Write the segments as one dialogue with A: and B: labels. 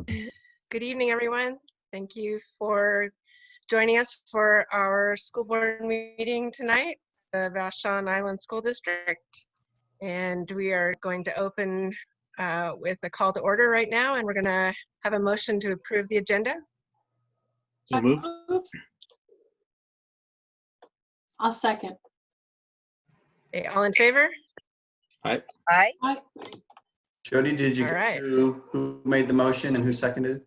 A: Good evening, everyone. Thank you for joining us for our school board meeting tonight, the Vashon Island School District. And we are going to open with a call to order right now, and we're going to have a motion to approve the agenda.
B: So moved.
C: I'll second.
A: Okay, all in favor?
B: Aye.
D: Aye.
C: Aye.
E: Jody, did you
A: All right.
E: who made the motion and who seconded?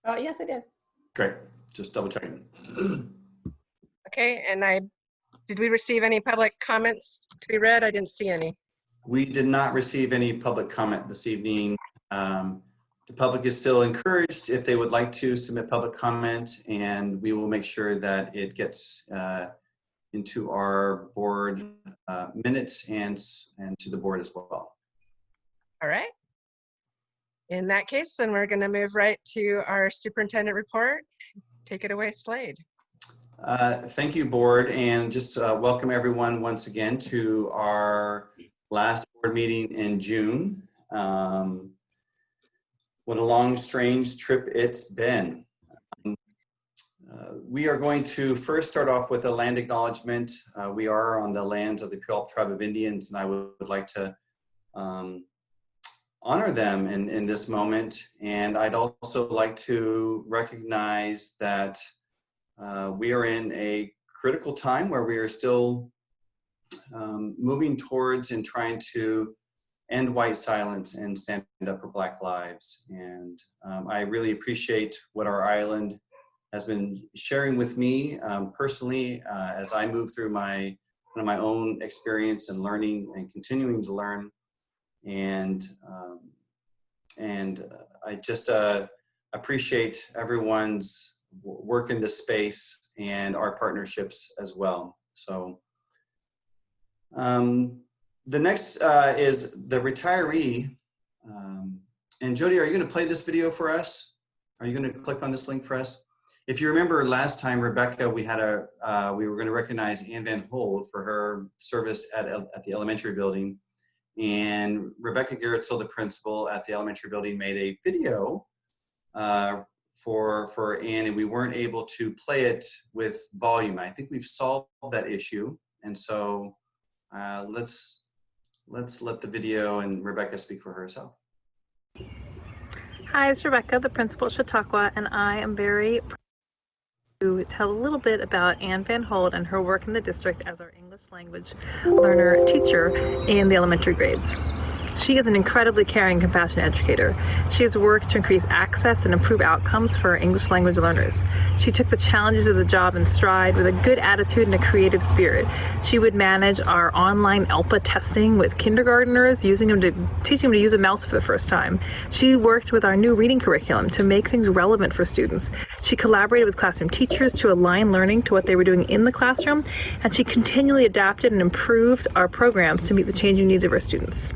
C: Yes, I did.
E: Great, just double checking.
A: Okay, and did we receive any public comments to be read? I didn't see any.
E: We did not receive any public comment this evening. The public is still encouraged if they would like to submit public comment, and we will make sure that it gets into our board minutes and to the board as well.
A: All right. In that case, then we're going to move right to our superintendent report. Take it away, Slade.
E: Thank you, board, and just welcome everyone once again to our last board meeting in June. What a long, strange trip it's been. We are going to first start off with a land acknowledgement. We are on the lands of the Puyallup Tribe of Indians, and I would like to honor them in this moment. And I'd also like to recognize that we are in a critical time where we are still moving towards and trying to end white silence and stand up for Black lives. And I really appreciate what our island has been sharing with me personally as I move through my own experience and learning and continuing to learn. And I just appreciate everyone's work in this space and our partnerships as well. So the next is the retiree. And Jody, are you going to play this video for us? Are you going to click on this link for us? If you remember last time, Rebecca, we were going to recognize Ann Van Hold for her service at the elementary building. And Rebecca Gerritzel, the principal at the elementary building, made a video for Ann, and we weren't able to play it with volume. I think we've solved that issue. And so let's let the video and Rebecca speak for herself.
F: Hi, it's Rebecca, the principal at Chautauqua, and I am very proud to tell a little bit about Ann Van Hold and her work in the district as our English language learner teacher in the elementary grades. She is an incredibly caring, compassionate educator. She has worked to increase access and improve outcomes for English language learners. She took the challenges of the job in stride with a good attitude and a creative spirit. She would manage our online ELPA testing with kindergartners, teaching them to use a mouse for the first time. She worked with our new reading curriculum to make things relevant for students. She collaborated with classroom teachers to align learning to what they were doing in the classroom, and she continually adapted and improved our programs to meet the changing needs of our students.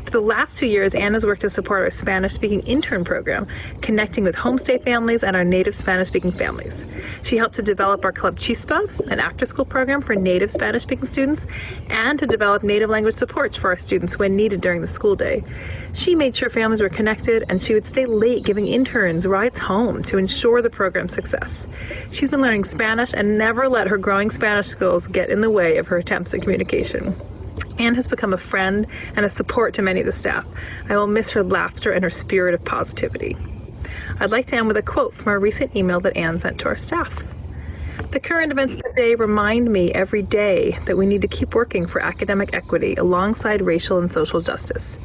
F: For the last 2 years, Ann has worked to support our Spanish-speaking intern program, connecting with homestay families and our native Spanish-speaking families. She helped to develop our Club Chispa, an after-school program for native Spanish-speaking students, and to develop native language supports for our students when needed during the school day. She made sure families were connected, and she would stay late giving interns rides home to ensure the program's success. She's been learning Spanish and never let her growing Spanish skills get in the way of her attempts at communication. Ann has become a friend and a support to many of the staff. I will miss her laughter and her spirit of positivity. I'd like to end with a quote from a recent email that Ann sent to our staff. The current events today remind me every day that we need to keep working for academic equity alongside racial and social justice.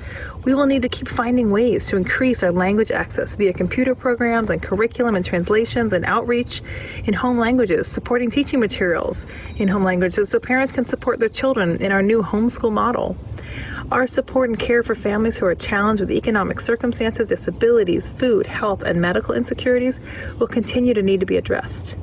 F: We will need to keep finding ways to increase our language access via computer programs and curriculum and translations and outreach in home languages, supporting teaching materials in home languages so parents can support their children in our new homeschool model. Our support and care for families who are challenged with economic circumstances, disabilities, food, health, and medical insecurities will continue to need to be addressed.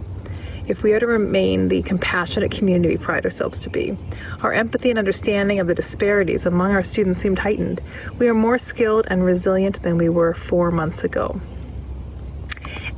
F: If we are to remain the compassionate community we pride ourselves to be, our empathy and understanding of the disparities among our students seemed heightened. We are more skilled and resilient than we were 4 months ago.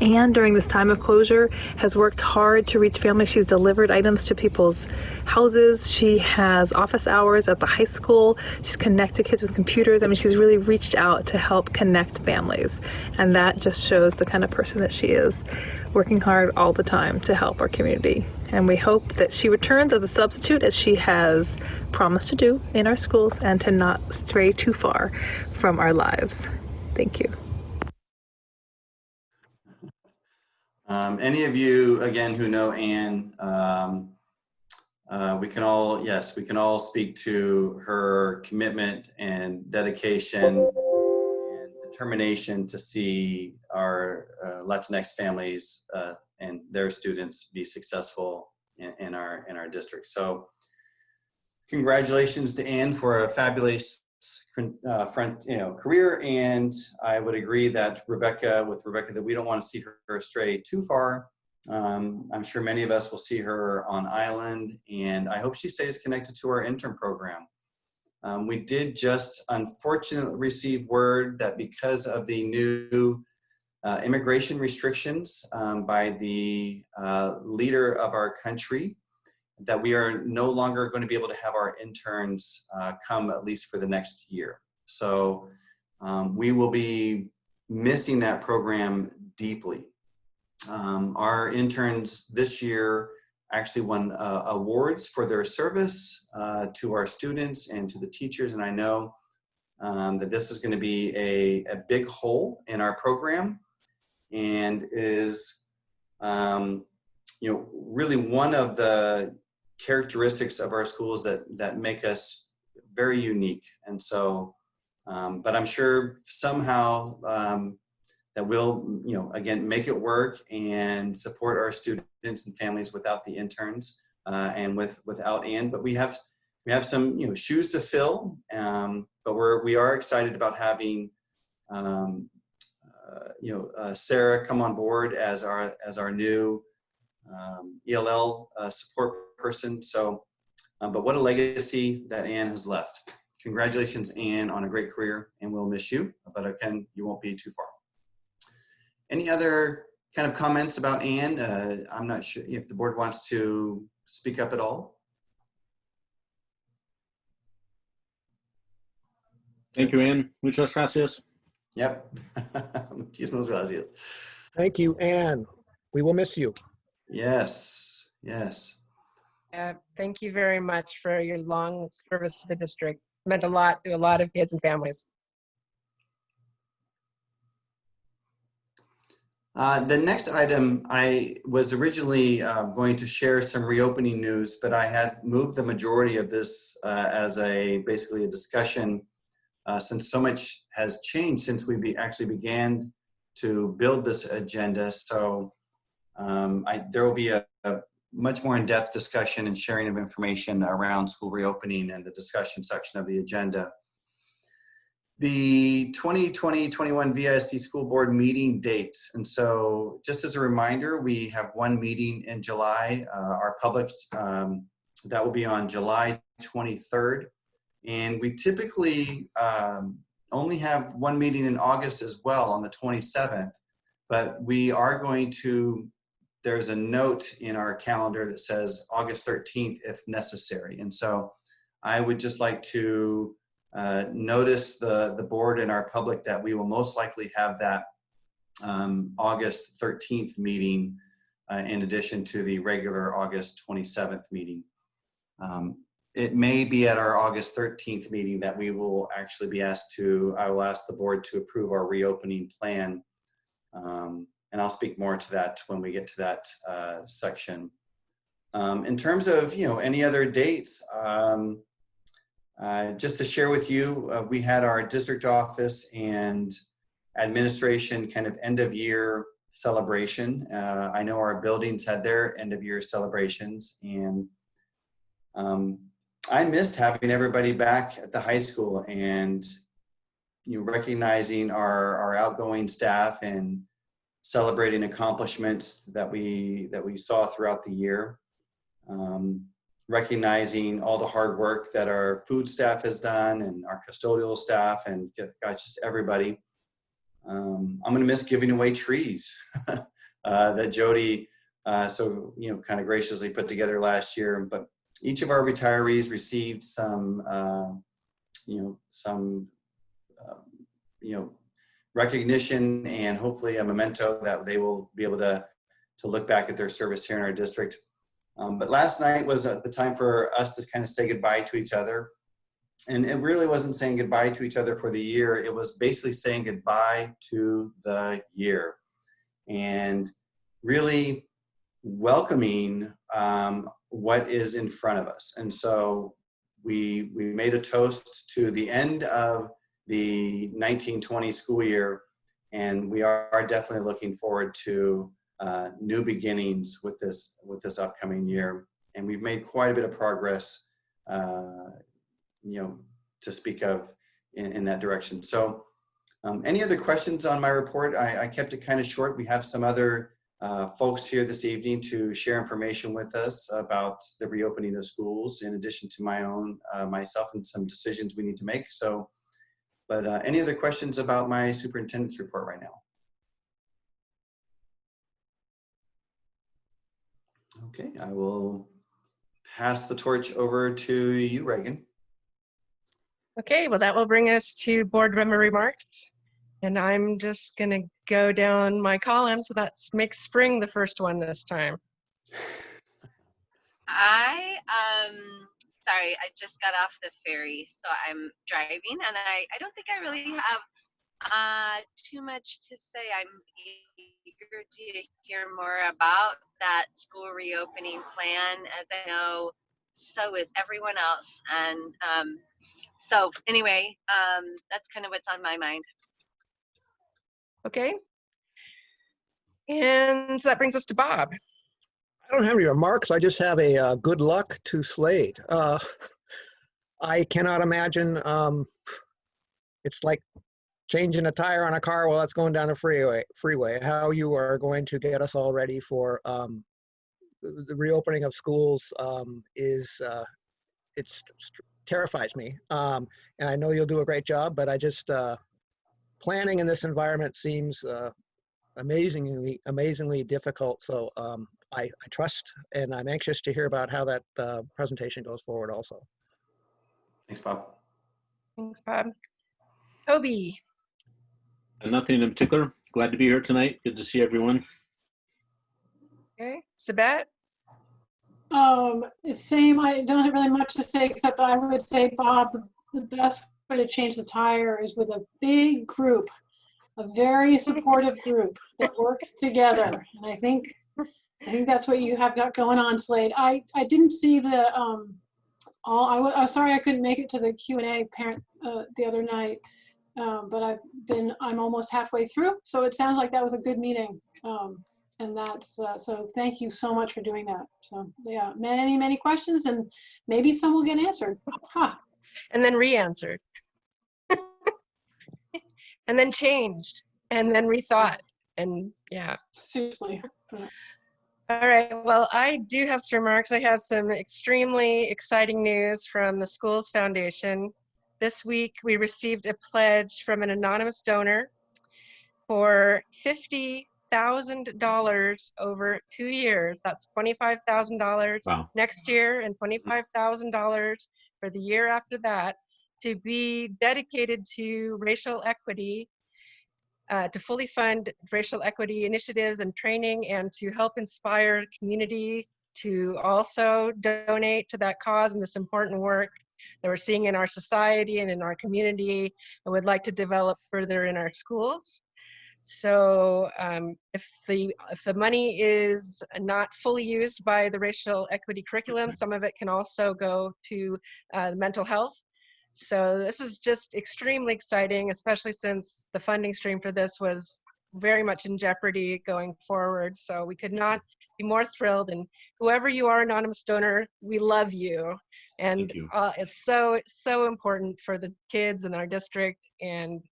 F: And during this time of closure, has worked hard to reach families. She's delivered items to people's houses. She has office hours at the high school. She's connected kids with computers. I mean, she's really reached out to help connect families. And that just shows the kind of person that she is, working hard all the time to help our community. And we hope that she returns as a substitute, as she has promised to do in our schools, and to not stray too far from our lives. Thank you.
E: Any of you, again, who know Anne, we can all speak to her commitment and dedication and determination to see our Latinx families and their students be successful in our district. So congratulations to Anne for a fabulous career, and I would agree that Rebecca, that we don't want to see her stray too far. I'm sure many of us will see her on island, and I hope she stays connected to our intern program. We did just unfortunately receive word that because of the new immigration restrictions by the leader of our country, that we are no longer going to be able to have our interns come at least for the next year. So we will be missing that program deeply. Our interns this year actually won awards for their service to our students and to the teachers, and I know that this is going to be a big hole in our program, and is really one of the characteristics of our schools that make us very unique. And so, but I'm sure somehow that we'll, again, make it work and support our students and families without the interns and without Anne. But we have some shoes to fill. But we are excited about having Sarah come on board as our new ELL support person. So, but what a legacy that Anne has left. Congratulations, Anne, on a great career, and we'll miss you, but again, you won't be too far. Any other kind of comments about Anne? I'm not sure if the board wants to speak up at all.
B: Thank you, Anne. Muchas gracias.
E: Yep. Muchísimas gracias.
D: Thank you, Anne. We will miss you.
E: Yes, yes.
A: Thank you very much for your long service to the district. It meant a lot to a lot of kids and families.
E: The next item, I was originally going to share some reopening news, but I had moved the majority of this as basically a discussion since so much has changed since we actually began to build this agenda. So there will be a much more in-depth discussion and sharing of information around school reopening and the discussion section of the agenda. The 2020-21 VISD school board meeting dates. And so just as a reminder, we have one meeting in July, our public, that will be on July 23rd. And we typically only have one meeting in August as well on the 27th, but we are going to, there's a note in our calendar that says August 13th if necessary. And so I would just like to notice the board and our public that we will most likely have that August 13th meeting in addition to the regular August 27th meeting. It may be at our August 13th meeting that we will actually be asked to, I will ask the board to approve our reopening plan. And I'll speak more to that when we get to that section. In terms of, any other dates, just to share with you, we had our district office and administration kind of end of year celebration. I know our buildings had their end of year celebrations, and I missed having everybody back at the high school and recognizing our outgoing staff and celebrating accomplishments that we saw throughout the year. Recognizing all the hard work that our food staff has done and our custodial staff and gosh, just everybody. I'm going to miss giving away trees that Jody so kind of graciously put together last year. But each of our retirees received some recognition and hopefully a memento that they will be able to look back at their service here in our district. But last night was the time for us to kind of say goodbye to each other. And it really wasn't saying goodbye to each other for the year. It was basically saying goodbye to the year and really welcoming what is in front of us. And so we made a toast to the end of the 1920 school year, and we are definitely looking forward to new beginnings with this upcoming year. And we've made quite a bit of progress to speak of in that direction. So any other questions on my report? I kept it kind of short. We have some other folks here this evening to share information with us about the reopening of schools, in addition to myself and some decisions we need to make. So, but any other questions about my superintendent's report right now? Okay, I will pass the torch over to you, Reagan.
A: Okay, well, that will bring us to board member remarks. And I'm just going to go down my column. So that makes spring the first one this time.
G: Sorry, I just got off the ferry, so I'm driving, and I don't think I really have too much to say. I'm eager to hear more about that school reopening plan. As I know, so is everyone else. And so anyway, that's kind of what's on my mind.
A: Okay. And so that brings us to Bob.
D: I don't have any remarks. I just have a good luck to Slade. I cannot imagine it's like changing a tire on a car while it's going down the freeway. How you are going to get us all ready for the reopening of schools it terrifies me. And I know you'll do a great job, but I just planning in this environment seems amazingly difficult. So I trust, and I'm anxious to hear about how that presentation goes forward also.
E: Thanks, Bob.
A: Thanks, Bob. Toby.
B: Nothing in particular. Glad to be here tonight. Good to see everyone.
A: Okay. Sabette.
C: Same. I don't have really much to say, except I would say, Bob, the best way to change the tire is with a big group, a very supportive group that works together. And I think that's what you have got going on, Slade. I didn't see the I was sorry I couldn't make it to the Q&A parent the other night, but I'm almost halfway through, so it sounds like that was a good meeting. And that's so thank you so much for doing that. So yeah, many questions, and maybe some will get answered. Ha.
A: And then re-answered. And then changed. And then rethought. And yeah.
C: Seriously.
A: All right, well, I do have some remarks. I have some extremely exciting news from the Schools Foundation. This week, we received a pledge from an anonymous donor for $50,000 over 2 years. That's $25,000 next year and $25,000 for the year after that, to be dedicated to racial equity, to fully fund racial equity initiatives and training, and to help inspire community to also donate to that cause and this important work that we're seeing in our society and in our community, and would like to develop further in our schools. So if the money is not fully used by the racial equity curriculum, some of it can also go to mental health. So this is just extremely exciting, especially since the funding stream for this was very much in jeopardy going forward. So we could not be more thrilled. And whoever you are, anonymous donor, we love you. And it's so important for the kids in our district. And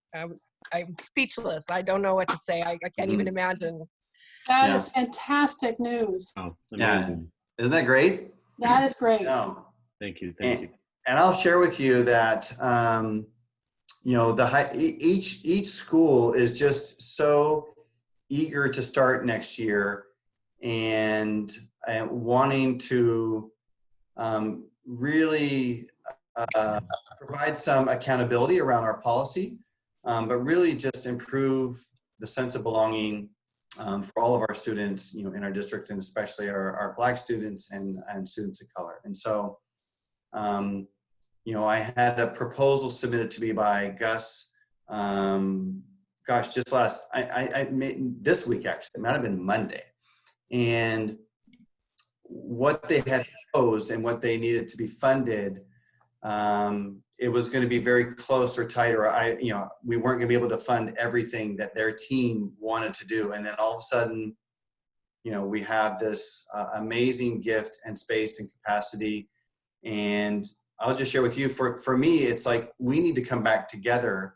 A: I'm speechless. I don't know what to say. I can't even imagine.
C: That is fantastic news.
B: Oh,
E: yeah, isn't that great?
C: That is great.
E: No.
B: Thank you.
E: And I'll share with you that you know, each school is just so eager to start next year and wanting to really provide some accountability around our policy, but really just improve the sense of belonging for all of our students, you know, in our district, and especially our Black students and students of color. And so, you know, I had a proposal submitted to me by Gus, gosh, just I made this week, actually, it might have been Monday. And what they had proposed and what they needed to be funded, it was going to be very close or tight, or you know, we weren't going to be able to fund everything that their team wanted to do. And then all of a sudden, you know, we have this amazing gift and space and capacity. And I'll just share with you, for me, it's like we need to come back together.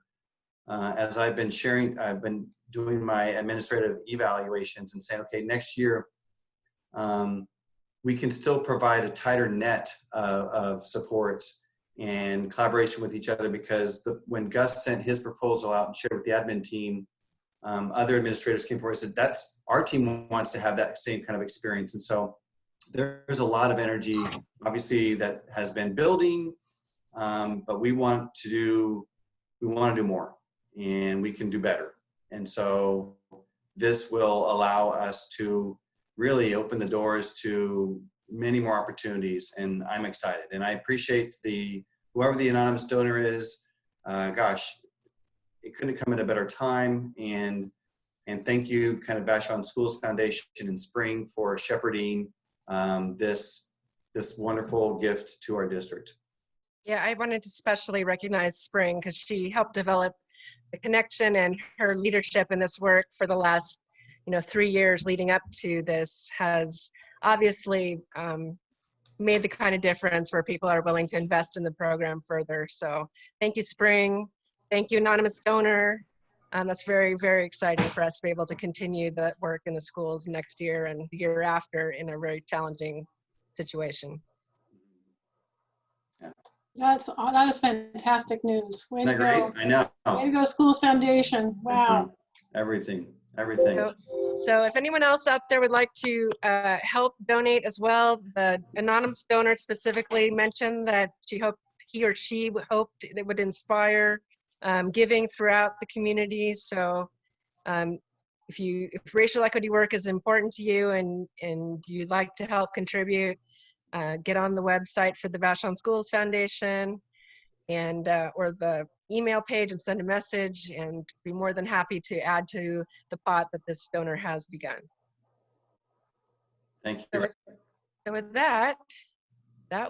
E: As I've been sharing, I've been doing my administrative evaluations and saying, okay, next year, we can still provide a tighter net of supports and collaboration with each other, because when Gus sent his proposal out and shared with the admin team, other administrators came forward and said, that's, our team wants to have that same kind of experience. And so there's a lot of energy, obviously, that has been building, but we want to do more, and we can do better. And so this will allow us to really open the doors to many more opportunities, and I'm excited. And I appreciate whoever the anonymous donor is. Gosh, it couldn't come at a better time. And thank you, kind of Vashon Schools Foundation and Spring, for shepherding this wonderful gift to our district.
A: Yeah, I wanted to especially recognize Spring because she helped develop the connection, and her leadership in this work for the last 3 years leading up to this has obviously made the kind of difference where people are willing to invest in the program further. So thank you, Spring. Thank you, anonymous donor. That's very, very exciting for us to be able to continue the work in the schools next year and the year after in a very challenging situation.
C: That is fantastic news. Way
E: Isn't that
C: to go.
E: great? I know.
C: Way to go, Schools Foundation. Wow.
E: Everything.
A: So if anyone else out there would like to help donate as well, the anonymous donor specifically mentioned that he or she hoped it would inspire giving throughout the community. So if racial equity work is important to you and you'd like to help contribute, get on the website for the Vashon Schools Foundation and or the email page and send a message, and be more than happy to add to the pot that this donor has begun.
E: Thank you.
A: So with that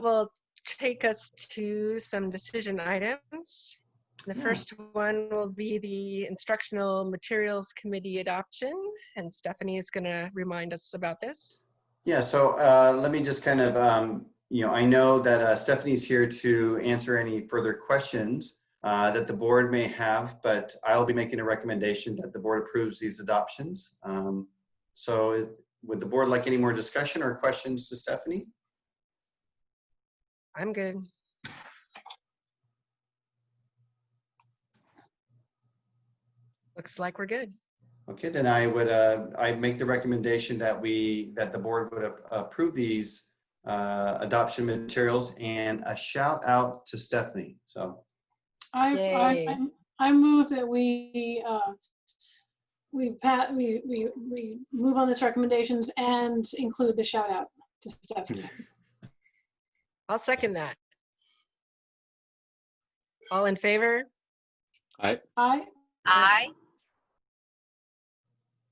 A: will take us to some decision items. The first one will be the Instructional Materials Committee adoption, and Stephanie is going to remind us about this.
E: Yeah, so let me just kind of, I know that Stephanie's here to answer any further questions that the board may have, but I'll be making a recommendation that the board approves these adoptions. So would the board like any more discussion or questions to Stephanie?
A: I'm good. Looks like we're good.
E: Okay, then I would I make the recommendation that the board would approve these adoption materials, and a shout out to Stephanie. So
C: I move that we move on this recommendations and include the shout out to Stephanie.
A: I'll second that. All in favor?
B: Aye.
G: Aye.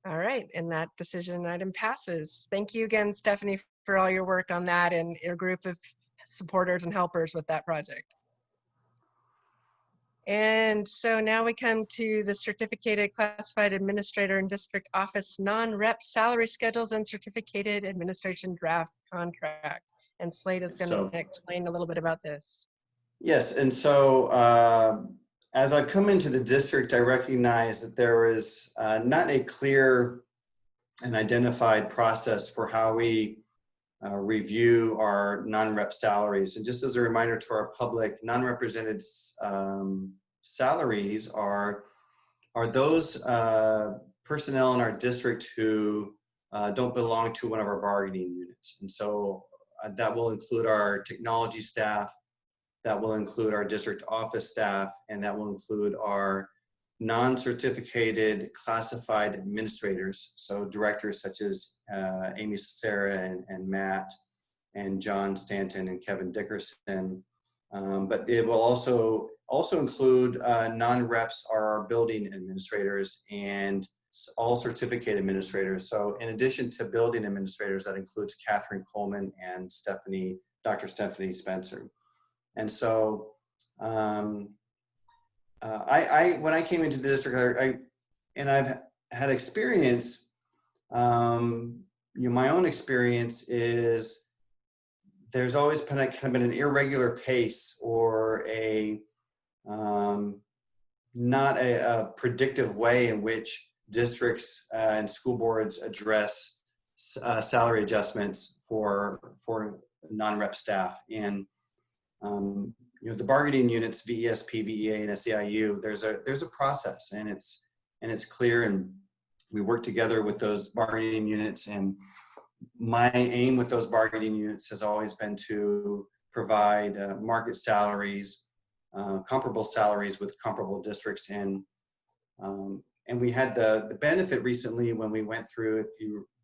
A: All right, and that decision item passes. Thank you again, Stephanie, for all your work on that and your group of supporters and helpers with that project. And so now we come to the Certificated Classified Administrator and District Office non-rep salary schedules and certificated administration draft contract. And Slade is going to explain a little bit about this.
E: Yes, and so as I've come into the district, I recognize that there is not a clear and identified process for how we review our non-rep salaries. And just as a reminder to our public, non-represented salaries are those personnel in our district who don't belong to one of our bargaining units. And so that will include our technology staff, that will include our district office staff, and that will include our non-certificated classified administrators. So directors such as Amy Cicera and Matt and John Stanton and Kevin Dickerson. But it will also include non-reps are our building administrators and all certificate administrators. So in addition to building administrators, that includes Catherine Coleman and Dr. Stephanie Spencer. And so when I came into the district, I've had experience, my own experience is there's always kind of been an irregular pace or not a predictive way in which districts and school boards address salary adjustments for non-rep staff. And the bargaining units, VESP, VEA, and SEIU, there's a process, and it's clear, and we work together with those bargaining units. And my aim with those bargaining units has always been to provide market salaries, comparable salaries with comparable districts. And we had the benefit recently when we went through,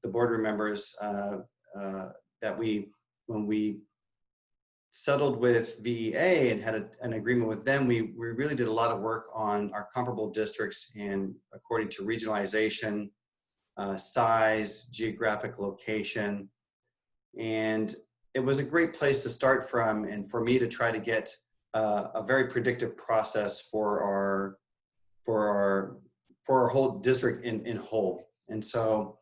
E: the board remembers, that when we settled with VEA and had an agreement with them, we really did a lot of work on our comparable districts and according to regionalization, size, geographic location. And it was a great place to start from, and for me to try to get a very predictive process for our whole district in whole. And so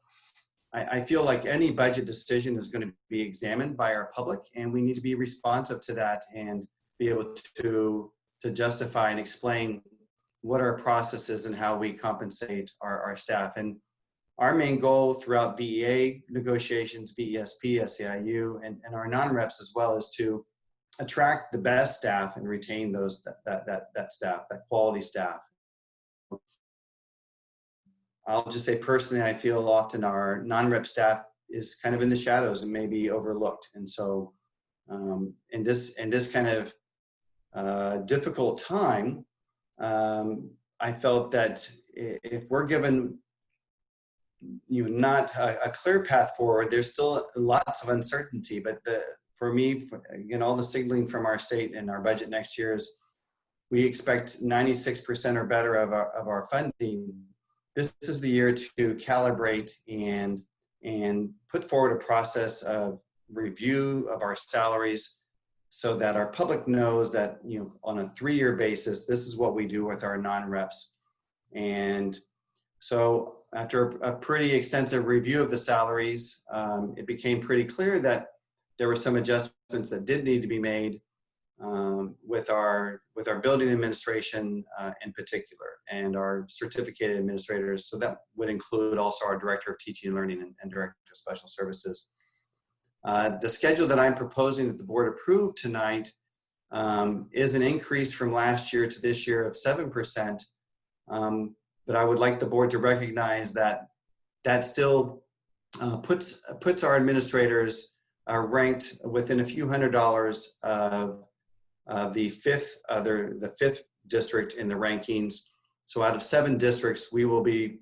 E: I feel like any budget decision is going to be examined by our public, and we need to be responsive to that and be able to justify and explain what our process is and how we compensate our staff. And our main goal throughout VEA negotiations, VESP, SEIU, and our non-reps as well, is to attract the best staff and retain that staff, that quality staff. I'll just say personally, I feel often our non-rep staff is kind of in the shadows and maybe overlooked. And so in this kind of difficult time, I felt that if we're given not a clear path forward, there's still lots of uncertainty. But for me, again, all the signaling from our state and our budget next year is we expect 96% or better of our funding. This is the year to calibrate and put forward a process of review of our salaries so that our public knows that, on a 3-year basis, this is what we do with our non-reps. And so after a pretty extensive review of the salaries, it became pretty clear that there were some adjustments that did need to be made with our building administration in particular, and our certificated administrators. So that would include also our director of teaching and learning and director of special services. The schedule that I'm proposing that the board approve tonight is an increase from last year to this year of 7%. But I would like the board to recognize that still puts our administrators ranked within a few $100s of the fifth district in the rankings. So out of 7 districts, we will be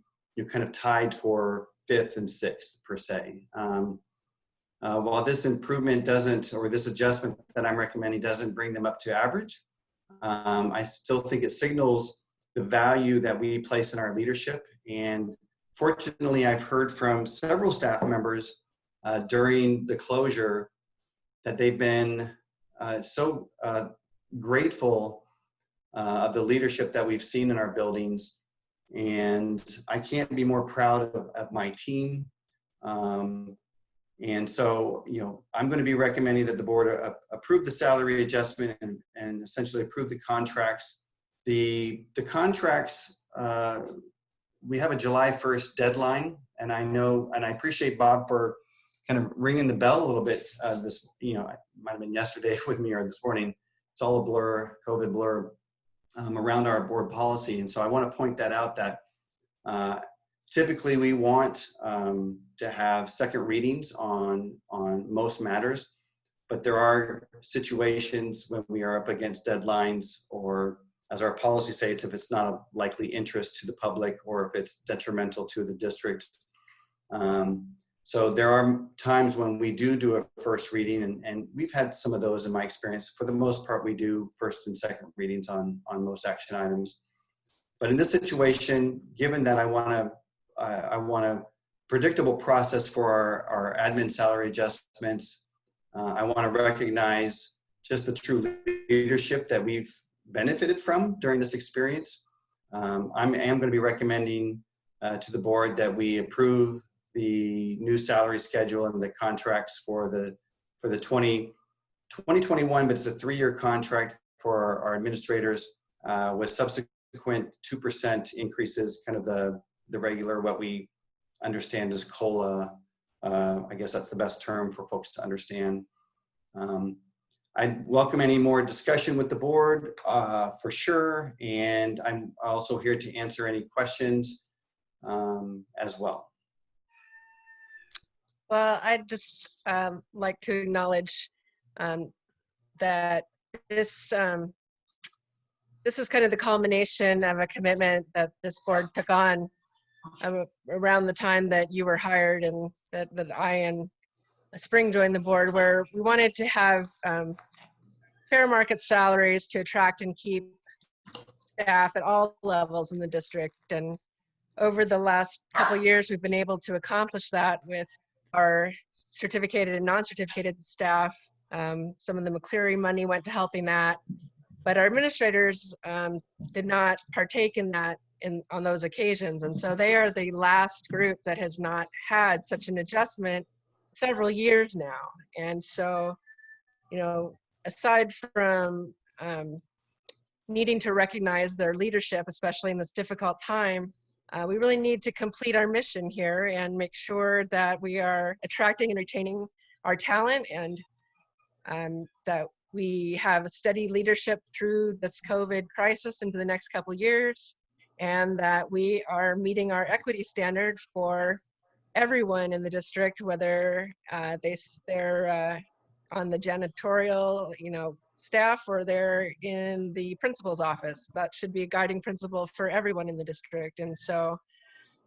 E: kind of tied for 5th and 6th per se. While this improvement doesn't, or this adjustment that I'm recommending doesn't bring them up to average, I still think it signals the value that we place in our leadership. And fortunately, I've heard from several staff members during the closure that they've been so grateful of the leadership that we've seen in our buildings. And I can't be more proud of my team. And so, I'm going to be recommending that the board approve the salary adjustment and essentially approve the contracts. The contracts, we have a July 1st deadline, and I appreciate Bob for kind of ringing the bell a little bit. It might have been yesterday with me or this morning. It's all a blur, COVID blur. around our board policy. And so I want to point that out, that typically we want to have second readings on most matters, but there are situations when we are up against deadlines, or as our policy states, if it's not of likely interest to the public or if it's detrimental to the district. So there are times when we do a first reading, and we've had some of those in my experience. For the most part, we do first and second readings on most action items. But in this situation, given that I want a predictable process for our admin salary adjustments, I want to recognize just the true leadership that we've benefited from during this experience. I am going to be recommending to the board that we approve the new salary schedule and the contracts for the 2021, but it's a 3-year contract for our administrators with subsequent 2% increases, kind of the regular, what we understand as COLA. I guess that's the best term for folks to understand. I welcome any more discussion with the board for sure, and I'm also here to answer any questions as well.
A: Well, I'd just like to acknowledge that this is kind of the culmination of a commitment that this board took on around the time that you were hired, and that I and Spring joined the board, where we wanted to have fair market salaries to attract and keep staff at all levels in the district. And over the last couple of years, we've been able to accomplish that with our certificated and non-certificated staff. Some of the McCleary money went to helping that, but our administrators did not partake in that on those occasions. And so they are the last group that has not had such an adjustment several years now. And so, you know, aside from needing to recognize their leadership, especially in this difficult time, we really need to complete our mission here and make sure that we are attracting and retaining our talent, and that we have a steady leadership through this COVID crisis into the next couple years, and that we are meeting our equity standard for everyone in the district, whether they're on the janitorial, staff, or they're in the principal's office. That should be a guiding principle for everyone in the district. And so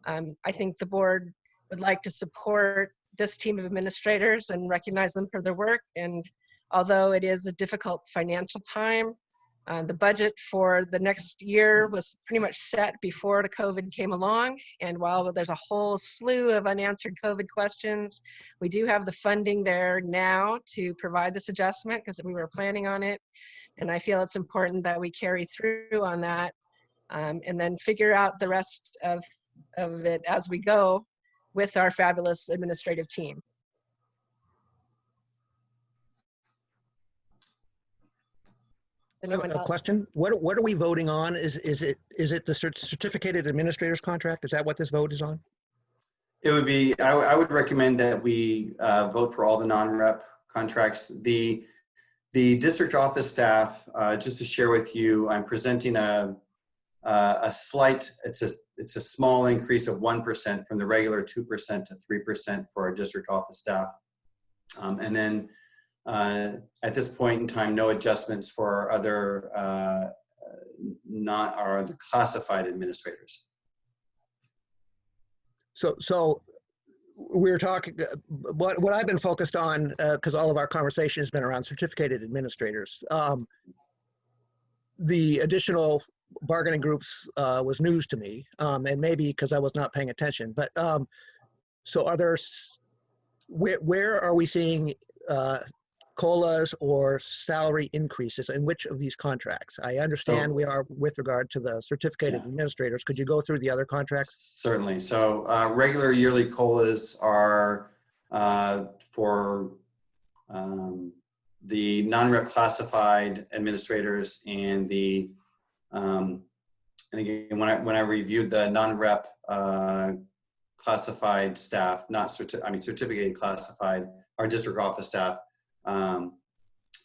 A: I think the board would like to support this team of administrators and recognize them for their work. And although it is a difficult financial time, the budget for the next year was pretty much set before the COVID came along. And while there's a whole slew of unanswered COVID questions, we do have the funding there now to provide this adjustment because we were planning on it. And I feel it's important that we carry through on that, and then figure out the rest of it as we go with our fabulous administrative team.
D: A question. What are we voting on? Is it the certificated administrator's contract? Is that what this vote is on?
E: It would be, I would recommend that we vote for all the non-rep contracts. The district office staff, just to share with you, I'm presenting a slight, it's a small increase of 1% from the regular 2% to 3% for our district office staff. And then at this point in time, no adjustments for our other other classified administrators.
D: So we're talking, what I've been focused on, because all of our conversation has been around certificated administrators. The additional bargaining groups was news to me, and maybe because I was not paying attention. But so are there, where are we seeing COLAs or salary increases in which of these contracts? I understand we are with regard to the certificated administrators. Could you go through the other contracts?
E: Certainly. So regular yearly COLAs are for the non-rep classified administrators and the and again, when I reviewed the non-rep classified staff, certificated classified, our district office staff,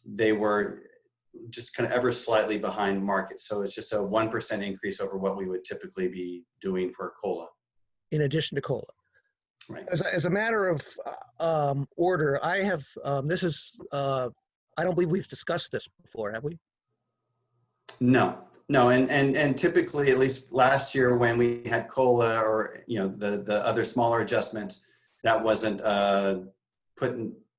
E: they were just kind of ever slightly behind market. So it's just a 1% increase over what we would typically be doing for COLA.
D: In addition to COLA.
E: Right.
D: As a matter of order, I have, this is, I don't believe we've discussed this before, have we?
E: No, and typically, at least last year when we had COLA or, you know, the other smaller adjustments, that wasn't put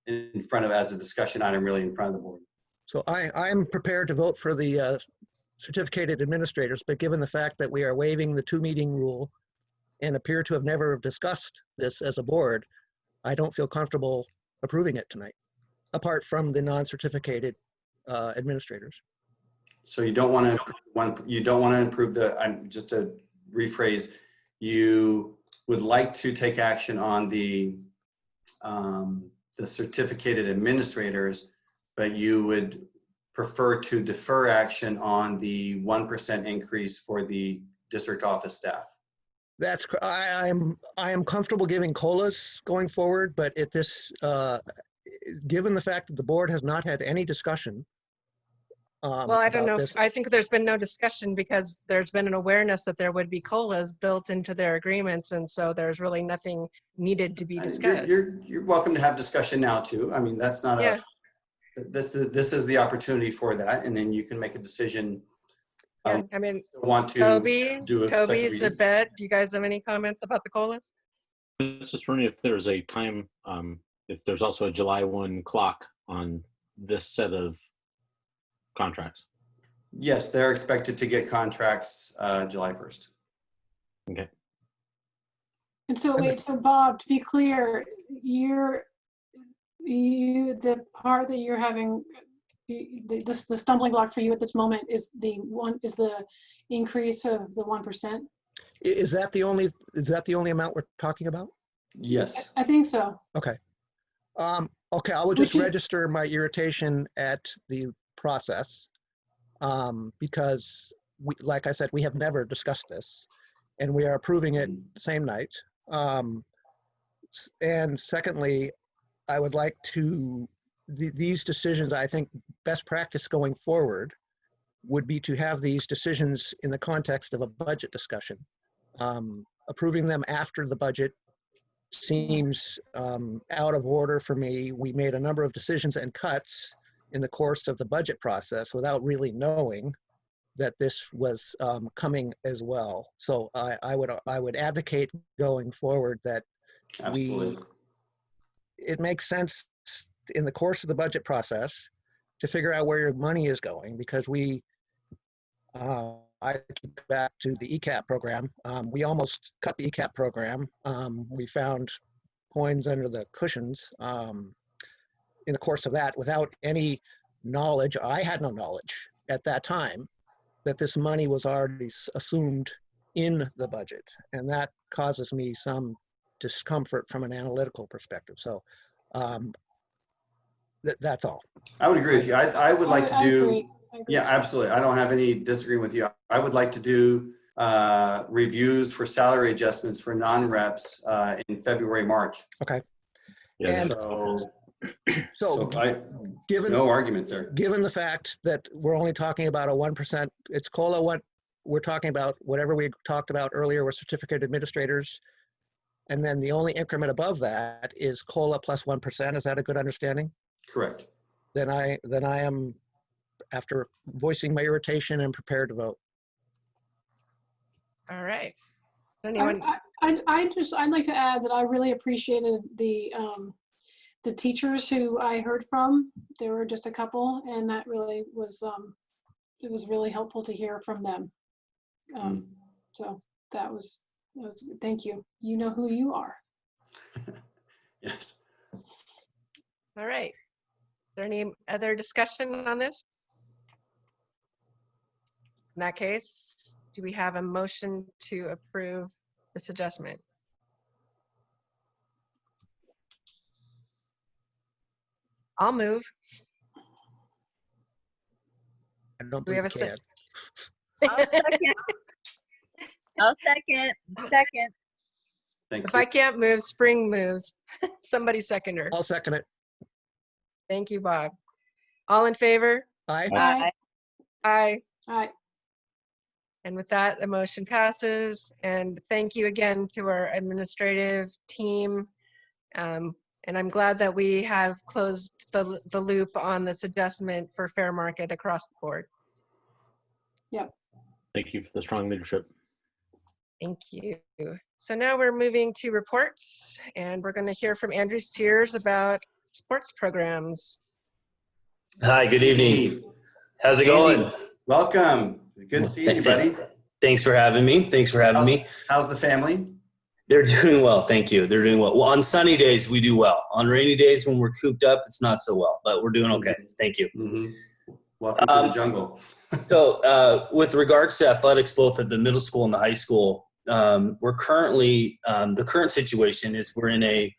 E: in front of as a discussion item really in front of the board.
D: So I'm prepared to vote for the certificated administrators, but given the fact that we are waiving the 2-meeting rule and appear to have never discussed this as a board, I don't feel comfortable approving it tonight, apart from the non-certificated administrators.
E: So you don't want to improve the, just to rephrase, you would like to take action on the certificated administrators, but you would prefer to defer action on the 1% increase for the district office staff.
D: That's, I am comfortable giving COLAs going forward, but at this, given the fact that the board has not had any discussion.
A: Well, I don't know.
D: This,
A: I think there's been no discussion because there's been an awareness that there would be COLAs built into their agreements. And so there's really nothing needed to be discussed.
E: You're welcome to have discussion now too. I mean, that's not this is the opportunity for that. And then you can make a decision.
A: Yeah, I mean,
E: Want to
A: Toby,
E: do a
A: Toby,
E: second reading?
A: Zabet, do you guys have any comments about the COLAs?
B: I was just wondering if there's a time, if there's also a July 1 clock on this set of contracts.
E: Yes, they're expected to get contracts July 1st.
B: Okay.
C: And so wait, so Bob, to be clear, the part that you're having, the stumbling block for you at this moment is the increase of the 1%?
D: is that the only amount we're talking about?
E: Yes.
C: I think so.
D: Okay. Okay, I will just register my irritation at the process because like I said, we have never discussed this and we are approving it the same night. And secondly, I would like to, these decisions, I think best practice going forward would be to have these decisions in the context of a budget discussion. Approving them after the budget seems out of order for me. We made a number of decisions and cuts in the course of the budget process without really knowing that this was coming as well. So I would advocate going forward that
E: Absolutely.
D: It makes sense in the course of the budget process to figure out where your money is going, because I keep back to the ECAP program. We almost cut the ECAP program. We found coins under the cushions in the course of that without any knowledge. I had no knowledge at that time that this money was already assumed in the budget. And that causes me some discomfort from an analytical perspective. So that's all.
E: I would agree with you. I would like to do,
C: I agree.
E: yeah, absolutely. I don't have any disagreement with you. I would like to do reviews for salary adjustments for non-reps in February, March.
D: Okay.
B: Yeah.
E: So
D: given
E: no argument there.
D: Given the fact that we're only talking about a 1%, it's COLA, what we're talking about, whatever we talked about earlier with certificate administrators. And then the only increment above that is COLA plus 1%. Is that a good understanding?
E: Correct.
D: Then I am, after voicing my irritation, and prepared to vote.
A: All right. Anyone?
C: I'd like to add that I really appreciated the teachers who I heard from. There were just a couple, and that really was it was really helpful to hear from them. So that was thank you. You know who you are.
E: Yes.
A: All right. Is there any other discussion on this? In that case, do we have a motion to approve this adjustment? I'll move.
D: I don't
A: Do we
D: believe
A: have a
D: we can.
H: I'll second. I'll second. Second.
E: Thank
A: If
E: you.
A: I can't move, Spring moves. Somebody second her.
D: I'll second it.
A: Thank you, Bob. All in favor?
D: Aye.
C: Aye.
A: Aye.
C: Aye.
A: And with that, the motion passes. And thank you again to our administrative team. And I'm glad that we have closed the loop on this adjustment for fair market across the board.
B: Thank you for the strong leadership.
A: Thank you. So now we're moving to reports, and we're going to hear from Andrew Sears about sports programs.
I: Hi, good evening. How's it
E: Andy,
I: going?
E: welcome. Good seeing you, buddy.
I: Thanks for having me.
E: How's the family?
I: They're doing well, thank you. They're doing well. Well, on sunny days, we do well. On rainy days, when we're cooped up, it's not so well, but we're doing okay. Thank you.
E: Mm-hmm. Welcome to the jungle.
I: So with regards to athletics, both at the middle school and the high school, we're currently, the current situation is we're in a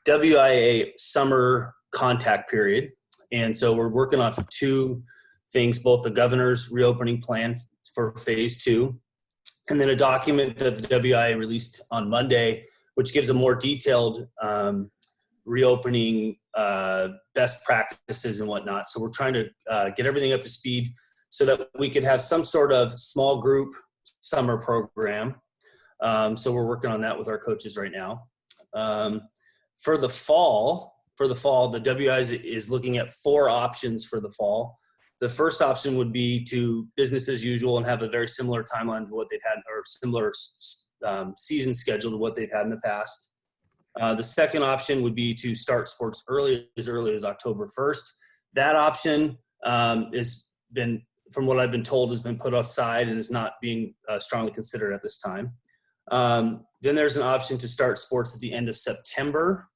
I: WIA summer contact period. And so we're working on 2 things, both the governor's reopening plan for phase 2, and then a document that the WIA released on Monday, which gives a more detailed reopening best practices and whatnot. So we're trying to get everything up to speed so that we could have some sort of small group summer program. So we're working on that with our coaches right now. For the fall, the WI is looking at 4 options for the fall. The first option would be to business as usual and have a very similar timeline to what they've had, or similar season schedule to what they've had in the past. The second option would be to start sports early as October 1st. That option has been, from what I've been told, has been put aside and is not being strongly considered at this time. Then there's an option to start sports at the end of September,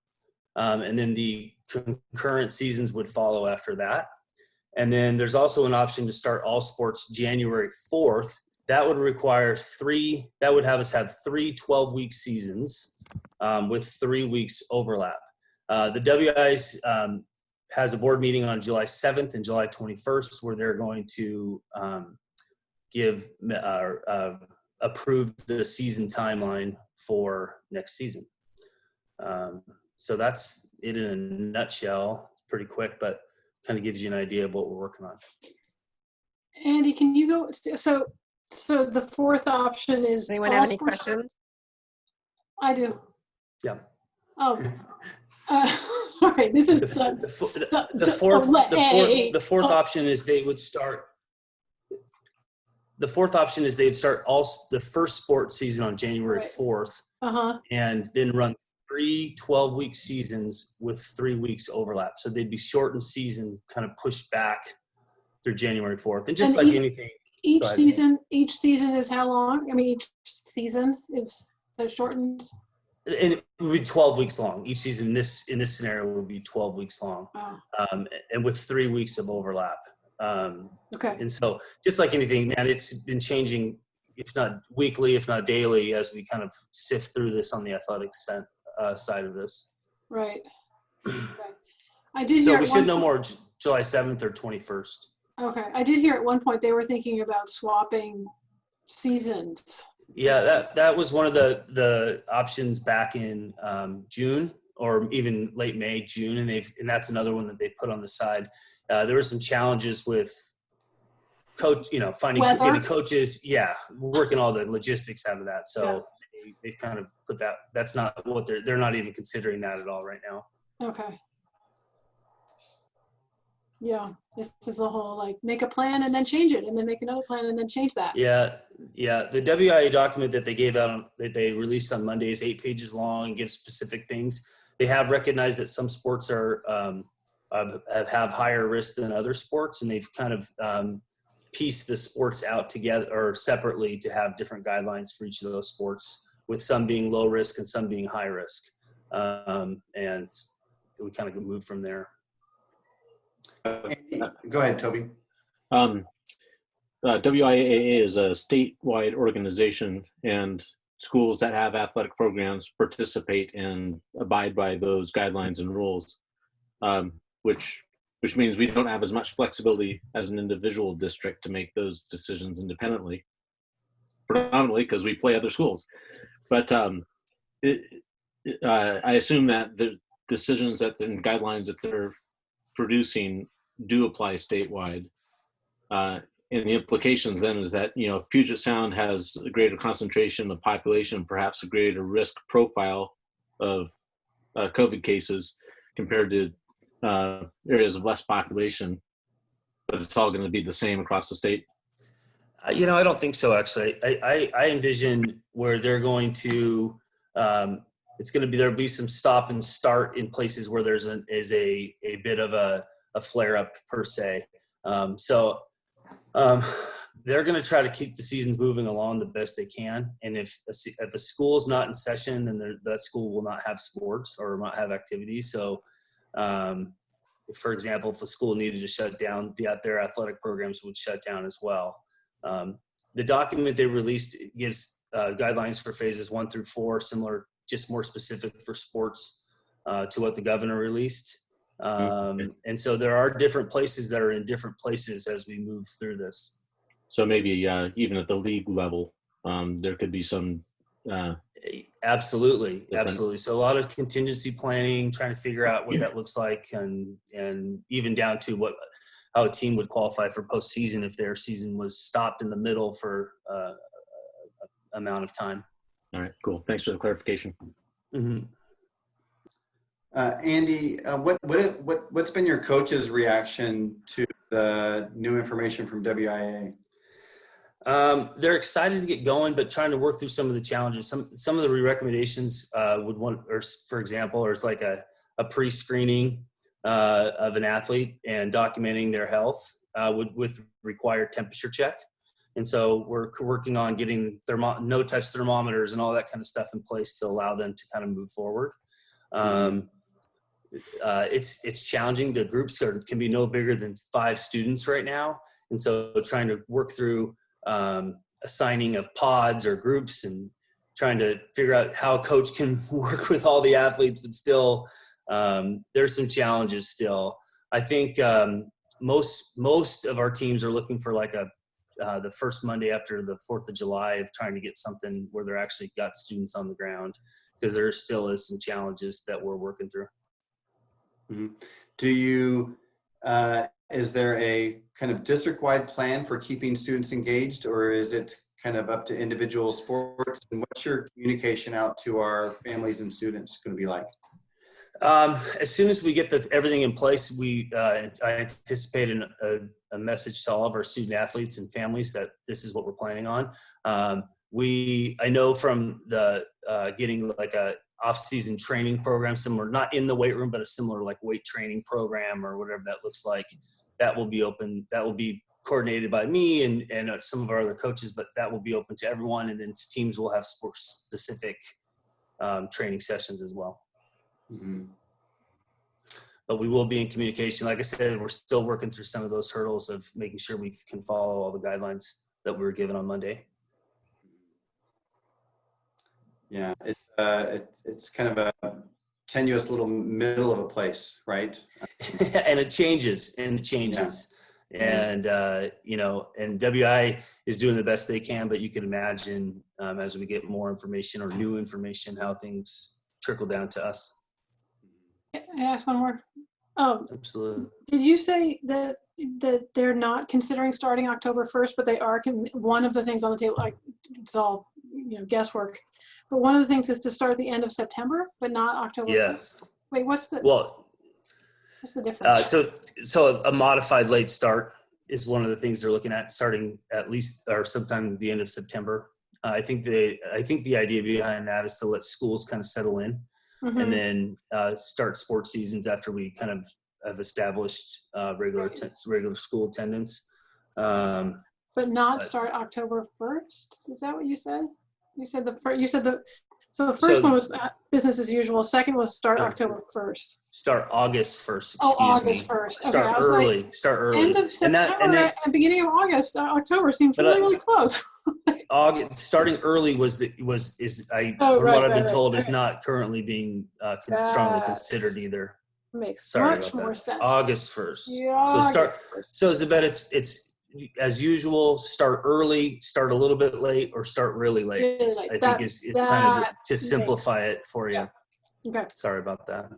I: and then the concurrent seasons would follow after that. And then there's also an option to start all sports January 4th. That would require that would have us have 3 12-week seasons with 3 weeks overlap. The WIS has a board meeting on July 7th and July 21st where they're going to approve the season timeline for next season. So that's it in a nutshell. It's pretty quick, but kind of gives you an idea of what we're working on.
C: Andy, can you go, so the 4th option is.
A: Does anyone have any questions?
C: I do.
I: Yeah.
C: Oh, sorry, this is
I: the fourth option is they would start. The fourth option is they'd start the first sports season on January 4th, and then run 3 12-week seasons with 3 weeks overlap. So they'd be shortened seasons, kind of pushed back through January 4th. And just anything.
C: Each season is how long? I mean, each season is shortened.
I: And it would be 12 weeks long. Each season in this scenario would be 12 weeks long, and with 3 weeks of overlap.
C: Okay.
I: And so just like anything, man, it's been changing, if not weekly, if not daily, as we kind of sift through this on the athletics side of this.
C: Right. I did
I: so
C: hear
I: we should know more July 7th or 21st.
C: Okay. I did hear at one point they were thinking about swapping seasons.
I: Yeah, that was one of the options back in June, or even late May, June, and that's another one that they put on the side. There were some challenges with finding getting coaches. Yeah, working all the logistics out of that. So they've kind of put that. That's not what they're not even considering that at all right now.
C: Okay. Yeah, this is the whole make a plan and then change it, and then make another plan and then change that.
I: Yeah. The WIA document that they gave out that they released on Monday is 8 pages long and gives specific things. They have recognized that some sports are have higher risk than other sports, and they've kind of pieced the sports out together or separately to have different guidelines for each of those sports, with some being low risk and some being high risk. And we kind of move from there.
E: Go ahead, Toby.
B: WIAA is a statewide organization, and schools that have athletic programs participate and abide by those guidelines and rules, which means we don't have as much flexibility as an individual district to make those decisions independently, predominantly because we play other schools. But I assume that the decisions and guidelines that they're producing do apply statewide. And the implications then is that, you know, if Puget Sound has a greater concentration of population, perhaps a greater risk profile of COVID cases compared to areas of less population, but it's all going to be the same across the state.
I: You know, I don't think so, actually. I envision where they're going to, there'll be some stop and start in places where there's a bit of a flare up per se. They're going to try to keep the seasons moving along the best they can. And if a school is not in session, then that school will not have sports or not have activities. So, for example, if a school needed to shut down, their athletic programs would shut down as well. The document they released gives guidelines for phases 1 through 4, similar, just more specific for sports to what the governor released. And so there are different places that are in different places as we move through this.
B: So maybe even at the league level, there could be some.
I: Absolutely. So a lot of contingency planning, trying to figure out what that looks like, and even down to how a team would qualify for postseason if their season was stopped in the middle for amount of time.
B: All right, cool. Thanks for the clarification.
I: Mm-hmm.
E: Andy, what's been your coach's reaction to the new information from WIA?
I: They're excited to get going, but trying to work through some of the challenges. Some of the recommendations for example, is like a pre-screening of an athlete and documenting their health with required temperature check. And so we're working on getting no-touch thermometers and all that kind of stuff in place to allow them to kind of move forward. It's challenging. The groups can be no bigger than 5 students right now. And so trying to work through assigning of pods or groups and trying to figure out how a coach can work with all the athletes, but still there's some challenges still. I think most of our teams are looking for like the first Monday after the 4th of July of trying to get something where they're actually got students on the ground, because there still is some challenges that we're working through.
E: Mm-hmm. Is there a kind of district-wide plan for keeping students engaged, or is it kind of up to individual sports? And what's your communication out to our families and students going to be like?
I: As soon as we get everything in place, I anticipate a message to all of our student athletes and families that this is what we're planning on. I know from the getting like a off-season training program, similar, not in the weight room, but a similar like weight training program or whatever that looks like, that will be open. That will be coordinated by me and some of our other coaches, but that will be open to everyone. And then teams will have sport-specific training sessions as well.
E: Mm-hmm.
I: But we will be in communication. Like I said, we're still working through some of those hurdles of making sure we can follow all the guidelines that we were given on Monday.
E: Yeah, it's kind of a tenuous little middle of a place, right?
I: And it changes. Yeah. And, and WI is doing the best they can, but you can imagine as we get more information or new information, how things trickle down to us.
C: Can I ask one more?
I: Absolutely.
C: Did you say that they're not considering starting October 1st, but they are? One of the things on the table, it's all guesswork, but one of the things is to start at the end of September, but not October.
I: Yes.
C: 1st. Wait, what's the difference?
I: So a modified late start is one of the things they're looking at, starting at least or sometime at the end of September. I think the idea behind that is to let schools kind of settle in. Mm-hmm. And then start sports seasons after we kind of have established regular school attendance.
C: But start October 1st? Is that what you said? You said the first one was business as usual. Second was start October 1st.
I: Start August 1st.
C: August 1st.
I: Start early. Start early.
C: End of September and beginning of August. October seems really close.
I: August starting early from what I've been told is not currently being strongly considered either.
C: Makes much more sense.
I: August 1st.
C: Yeah,
I: So Zabet, it's as usual, start early, start a little bit late, or start really late. I think is kind of to simplify it for you.
C: Yeah. Okay.
I: Sorry about that.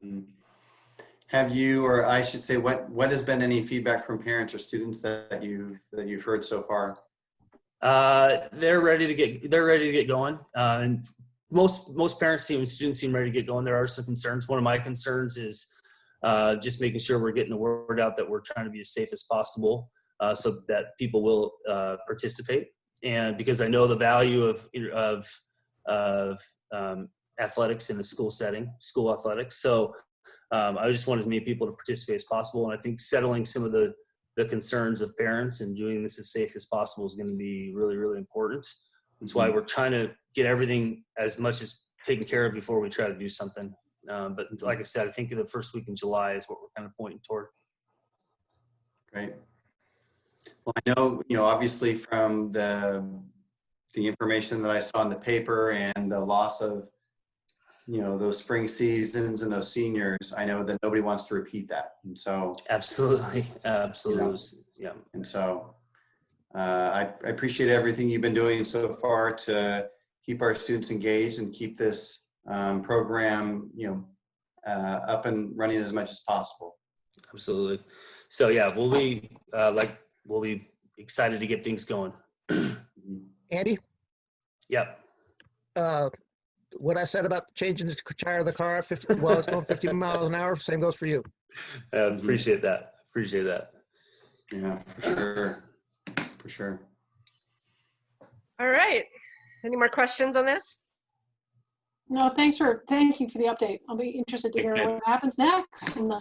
E: have you, or I should say, what has been any feedback from parents or students that you've heard so far?
I: They're ready to get going. And most parents and students seem ready to get going. There are some concerns. One of my concerns is just making sure we're getting the word out that we're trying to be as safe as possible, so that people will participate. And because I know the value of athletics in a school setting, school athletics. So I just want as many people to participate as possible. And I think settling some of the concerns of parents and doing this as safe as possible is going to be really, really important. That's why we're trying to get everything as much as taken care of before we try to do something. But like I said, I think the first week in July is what we're kind of pointing toward.
E: Great. Well, I know, obviously from the information that I saw in the paper and the loss of, those spring seasons and those seniors, I know that nobody wants to repeat that. And so
I: Absolutely. Yeah.
E: And so I appreciate everything you've been doing so far to keep our students engaged and keep this program, up and running as much as possible.
I: Absolutely. So yeah, we'll be excited to get things going.
D: Andy,
I: Yep.
D: what I said about changing the tire of the car, it's going 50 miles an hour, same goes for you.
I: Appreciate that.
E: Yeah, for sure. For sure.
A: All right. Any more questions on this?
C: No, thank you for the update. I'll be interested to hear
I: Okay.
C: what happens next. In the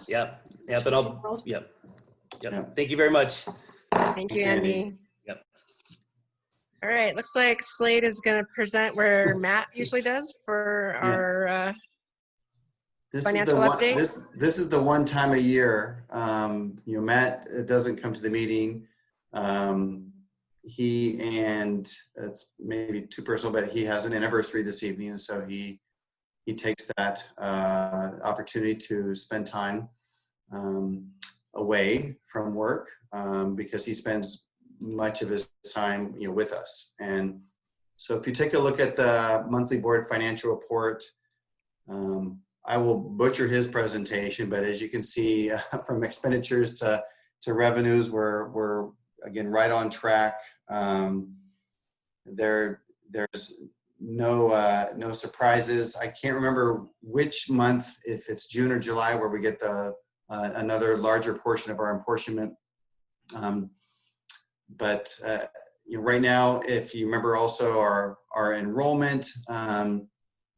I: But Yep. Thank you very much.
A: Thank you, Andy.
I: Yep.
A: All right. Looks like Slade is going to present where Matt usually does for our financial update.
E: This is the one time a year. Matt doesn't come to the meeting. He and it's maybe too personal, but he has an anniversary this evening, and so he takes that opportunity to spend time away from work because he spends much of his time with us. And so if you take a look at the monthly board financial report, I will butcher his presentation, but as you can see from expenditures to revenues, we're again right on track. There's no surprises. I can't remember which month, if it's June or July, where we get the another larger portion of our apportionment. But right now, if you remember, also our enrollment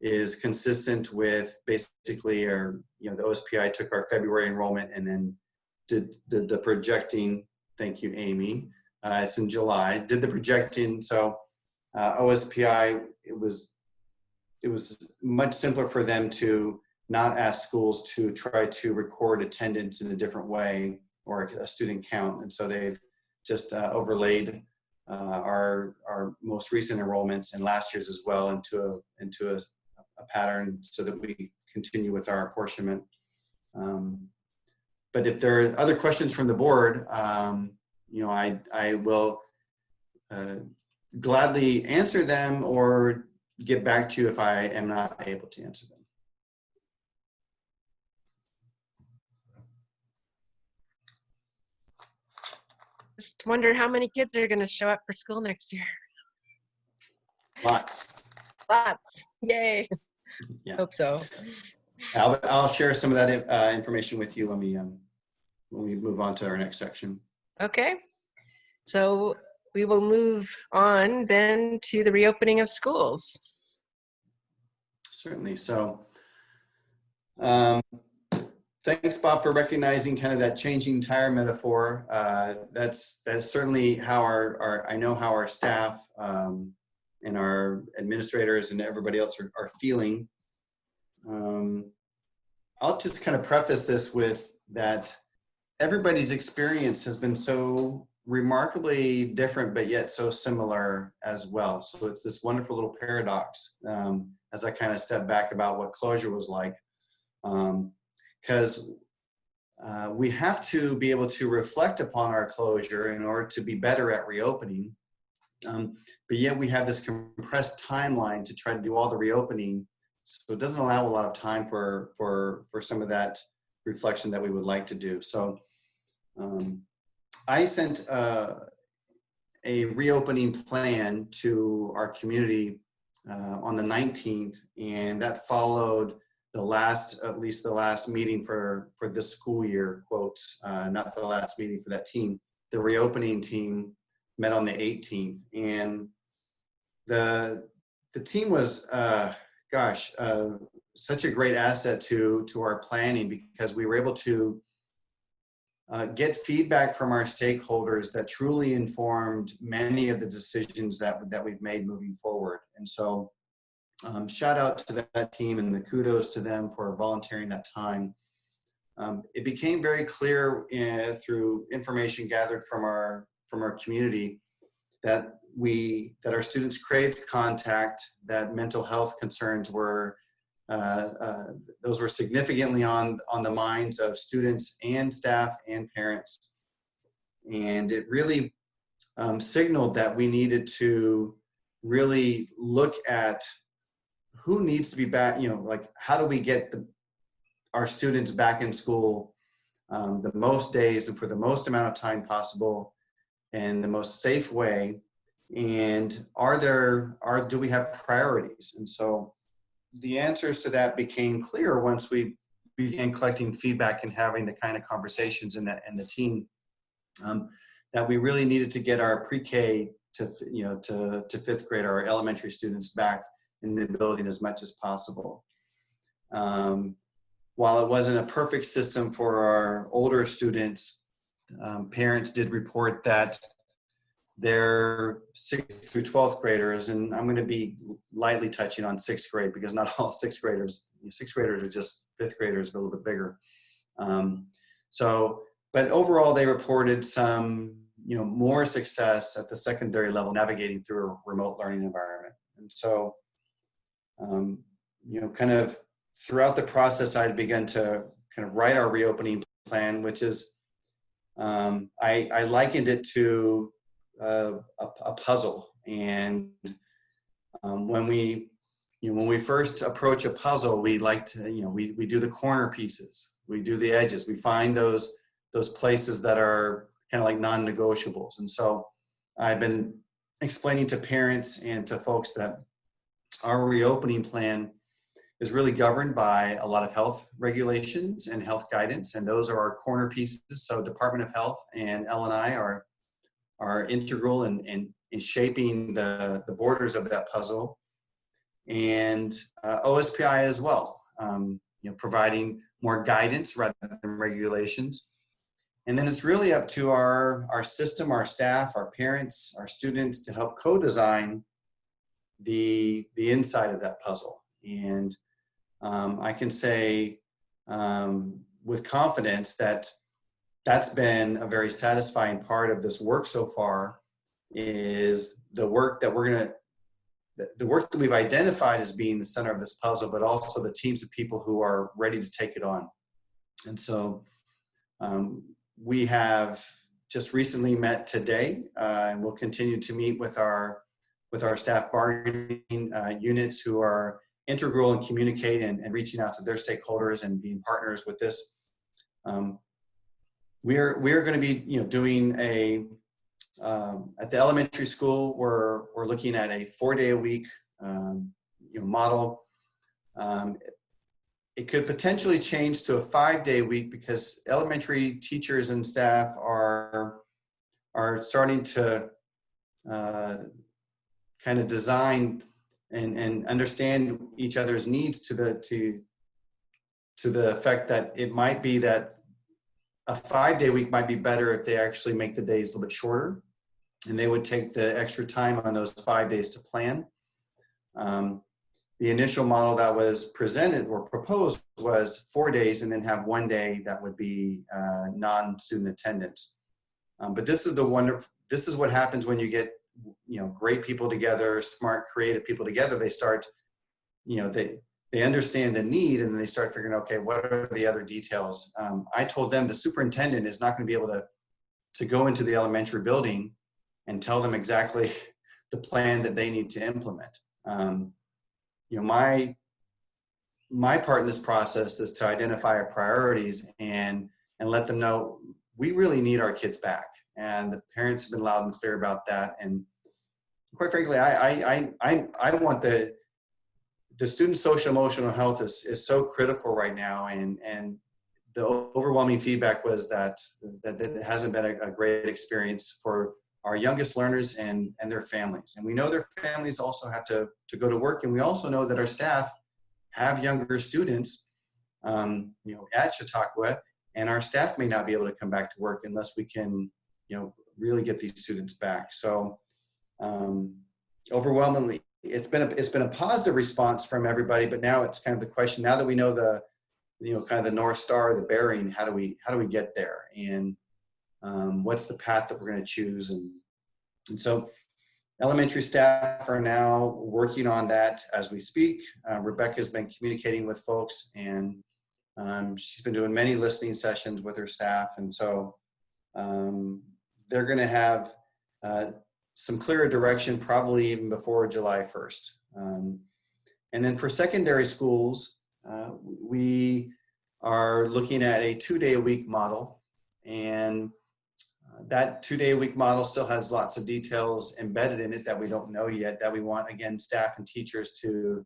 E: is consistent with basically the OSPI took our February enrollment and then did the projecting. Thank you, Amy. It's in July. Did the projecting. So OSPI, it was much simpler for them to not ask schools to try to record attendance in a different way or a student count, and so they've just overlaid our most recent enrollments and last year's as well into a pattern so that we continue with our apportionment. But if there are other questions from the board, I will gladly answer them or get back to you if I am not able to answer them.
A: Just wonder how many kids are going to show up for school next year.
E: Lots.
A: Yay.
E: Yeah.
A: Hope so.
E: I'll share some of that information with you when we move on to our next section.
A: Okay. So we will move on then to the reopening of schools.
E: Certainly. So thanks, Bob, for recognizing kind of that changing tire metaphor. That's certainly how I know how our staff and our administrators and everybody else are feeling. I'll just kind of preface this with that everybody's experience has been so remarkably different, but yet so similar as well. So it's this wonderful little paradox as I kind of step back about what closure was like. Because we have to be able to reflect upon our closure in order to be better at reopening. But yet we have this compressed timeline to try to do all the reopening. So it doesn't allow a lot of time for some of that reflection that we would like to do. So I sent a reopening plan to our community on the 19th, and that followed the last, at least the last meeting for this school year, quotes, not the last meeting for that team. The reopening team met on the 18th, and the team was, such a great asset to our planning, because we were able to get feedback from our stakeholders that truly informed many of the decisions that we've made moving forward. And so shout out to that team, and the kudos to them for volunteering that time. It became very clear through information gathered from our community that our students craved contact, that mental health concerns were those were significantly on the minds of students and staff and parents. And it really signaled that we needed to really look at who needs to be back, like how do we get our students back in school the most days and for the most amount of time possible and the most safe way. And do we have priorities? And so the answers to that became clear once we began collecting feedback and having the kind of conversations in the team, that we really needed to get our pre-K to fifth grade, our elementary students, back in the building as much as possible. While it wasn't a perfect system for our older students, parents did report that their 6th through 12th graders, and I'm going to be lightly touching on 6th grade because not all 6th graders are just 5th graders, but a little bit bigger. But overall, they reported some, more success at the secondary level navigating through a remote learning environment. And so, kind of throughout the process, I'd begun to kind of write our reopening plan, which is, I likened it to a puzzle. And when we first approach a puzzle, we like to, we do the corner pieces, we do the edges, we find those places that are kind of like non-negotiables. And so I've been explaining to parents and to folks that our reopening plan is really governed by a lot of health regulations and health guidance, and those are our corner pieces. So Department of Health and L&I are integral in shaping the borders of that puzzle, and OSPI as well, providing more guidance rather than regulations. And then it's really up to our system, our staff, our parents, our students to help co-design the inside of that puzzle. And I can say with confidence that that's been a very satisfying part of this work so far, is the work that we've identified as being the center of this puzzle, but also the teams of people who are ready to take it on. And so we have just recently met today, and we'll continue to meet with our staff bargaining units who are integral in communicating and reaching out to their stakeholders and being partners with this. We're going to be doing at the elementary school, we're looking at a 4-day-a-week model. It could potentially change to a 5-day week because elementary teachers and staff are starting to kind of design and understand each other's needs to the effect that it might be that a 5-day week might be better if they actually make the days a little bit shorter, and they would take the extra time on those 5 days to plan. The initial model that was presented or proposed was 4 days and then have 1 day that would be non-student attendance. But this is what happens when you get great people together, smart, creative people together. They start, they understand the need, and then they start figuring, okay, what are the other details? I told them the superintendent is not going to be able to go into the elementary building and tell them exactly the plan that they need to implement. my part in this process is to identify our priorities and let them know we really need our kids back. And the parents have been loud and clear about that. And quite frankly, I want the student social emotional health is so critical right now. And the overwhelming feedback was that it hasn't been a great experience for our youngest learners and their families. And we know their families also have to go to work. And we also know that our staff have younger students, at Chautauqua, and our staff may not be able to come back to work unless we can, really get these students back. So overwhelmingly, it's been a positive response from everybody, but now it's kind of the question, now that we know kind of the North Star, the bearing, how do we get there? And what's the path that we're going to choose? And so elementary staff are now working on that as we speak. Rebecca's been communicating with folks, and she's been doing many listening sessions with her staff. And so they're going to have some clearer direction probably even before July 1st. And then for secondary schools, we are looking at a 2-day-a-week model. And that 2-day-a-week model still has lots of details embedded in it that we don't know yet, that we want, again, staff and teachers to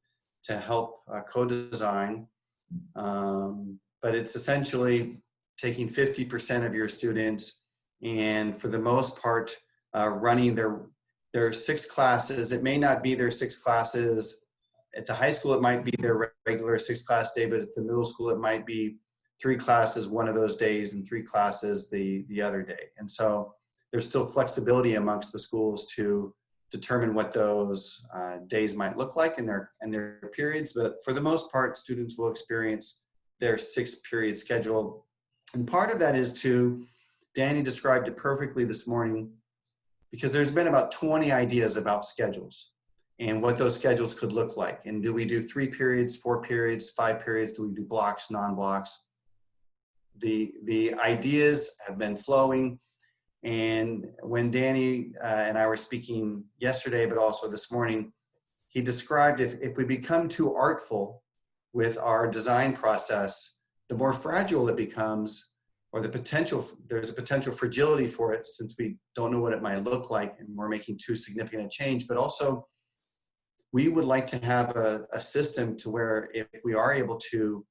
E: help co-design. But it's essentially taking 50% of your students and, for the most part, running their 6 classes. It may not be their 6 classes. At the high school, it might be their regular 6-class day, but at the middle school, it might be 3 classes one of those days and 3 classes the other day. And so there's still flexibility amongst the schools to determine what those days might look like in their periods. But for the most part, students will experience their 6-period schedule. And part of that is Danny described it perfectly this morning, because there's been about 20 ideas about schedules and what those schedules could look like. And do we do 3 periods, 4 periods, 5 periods? Do we do blocks, non-blocks? The ideas have been flowing. And when Danny and I were speaking yesterday, but also this morning, he described if we become too artful with our design process, the more fragile it becomes, or there's a potential fragility for it, since we don't know what it might look like and we're making too significant a change. But also, we would like to have a system to where if we are able to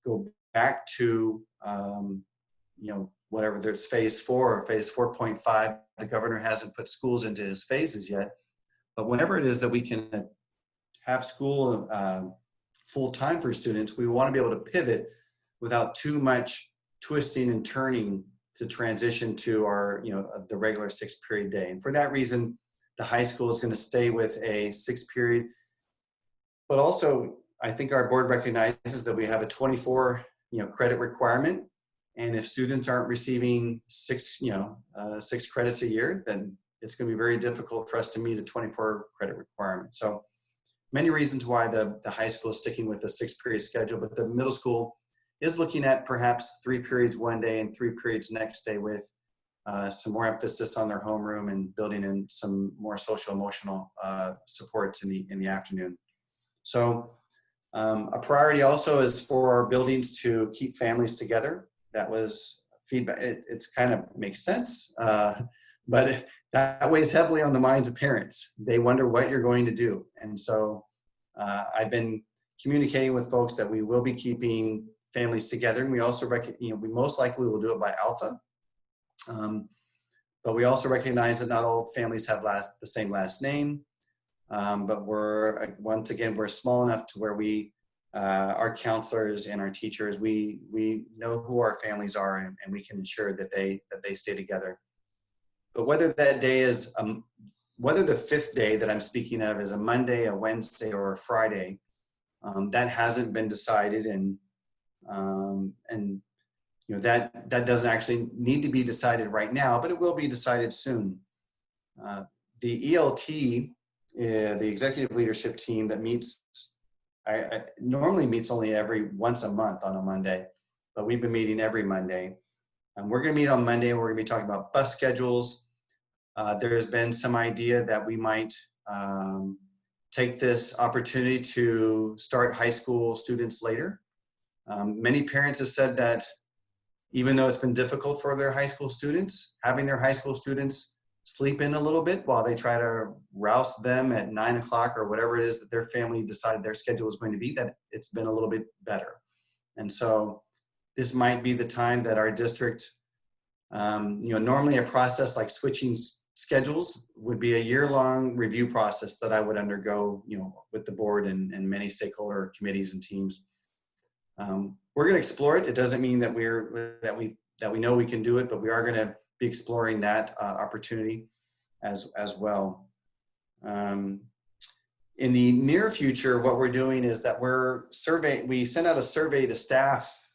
E: go back to, whatever, there's phase 4 or phase 4.5, the governor hasn't put schools into his phases yet, but whenever it is that we can have school full time for students, we want to be able to pivot without too much twisting and turning to transition to our, the regular 6-period day. And for that reason, the high school is going to stay with a 6-period, but also I think our board recognizes that we have a 24, credit requirement. And if students aren't receiving 6 credits a year, then it's going to be very difficult for us to meet a 24 credit requirement. So many reasons why the high school is sticking with the 6-period schedule, but the middle school is looking at perhaps 3 periods one day and 3 periods next day, with some more emphasis on their homeroom and building in some more social emotional supports in the afternoon. So a priority also is for our buildings to keep families together. That was feedback. It's kind of makes sense, but that weighs heavily on the minds of parents. They wonder what you're going to do. And so I've been communicating with folks that we will be keeping families together. And we also we most likely will do it by alpha. But we also recognize that not all families have the same last name. But once again, we're small enough to where our counselors and our teachers, we know who our families are, and we can ensure that they stay together. But whether that day is, whether the 5th day that I'm speaking of is a Monday, a Wednesday, or a Friday, that hasn't been decided, and that doesn't actually need to be decided right now, but it will be decided soon. The ELT, the executive leadership team that meets, I normally meets only once a month on a Monday, but we've been meeting every Monday. We're going to meet on Monday, and we're going to be talking about bus schedules. There has been some idea that we might take this opportunity to start high school students later. Many parents have said that even though it's been difficult for their high school students, having their high school students sleep in a little bit while they try to rouse them at 9 o'clock or whatever it is that their family decided their schedule is going to be, that it's been a little bit better. And so this might be the time that our district, normally a process like switching schedules would be a year-long review process that I would undergo, with the board and many stakeholder committees and teams. We're going to explore it. It doesn't mean that we know we can do it, but we are going to be exploring that opportunity as well. In the near future, what we're doing is that we sent out a survey to staff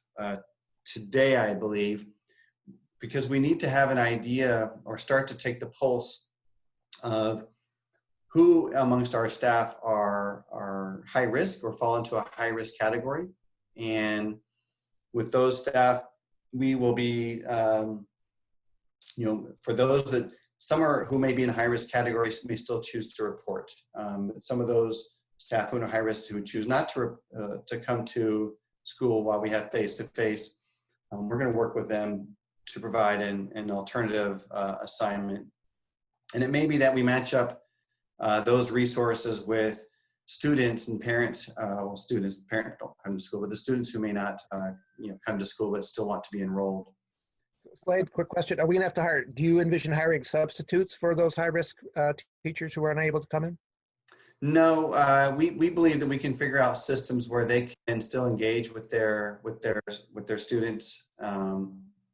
E: today, I believe, because we need to have an idea or start to take the pulse of who amongst our staff are high risk or fall into a high risk category. And with those staff, we will be, for those that who may be in high risk categories may still choose to report. Some of those staff who are in high risk who choose not to come to school while we have face-to-face, we're going to work with them to provide an alternative assignment. And it may be that we match up those resources with students and parents, parents don't come to school, but the students who may not come to school but still want to be enrolled.
D: Slade, quick question. Are we going to have to do you envision hiring substitutes for those high-risk teachers who are unable to come in?
E: No, we believe that we can figure out systems where they can still engage with their students,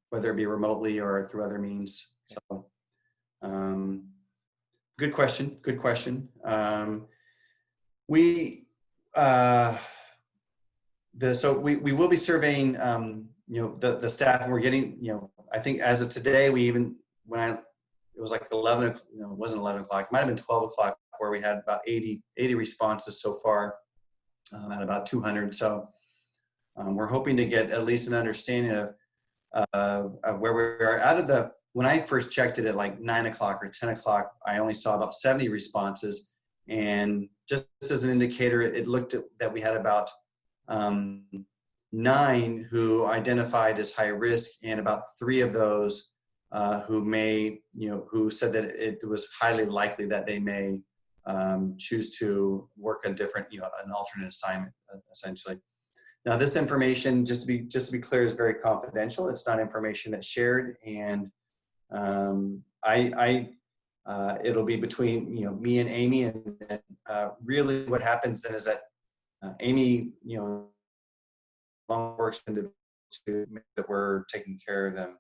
E: whether it be remotely or through other means. So, good question. Good question. We will be surveying, the staff, and we're getting, I think as of today, it was like 11, it wasn't 11 o'clock, it might've been 12 o'clock, where we had about 80 responses so far, at about 200. So we're hoping to get at least an understanding of where we are. When I first checked it at like 9 o'clock or 10 o'clock, I only saw about 70 responses. And just as an indicator, it looked at that we had about 9 who identified as high risk, and about 3 of those who said that it was highly likely that they may choose to work a different, an alternate assignment, essentially. Now, this information, just to be clear, is very confidential. It's not information that's shared, and it'll be between me and Amy, and really what happens then is that Amy works to make that we're taking care of them.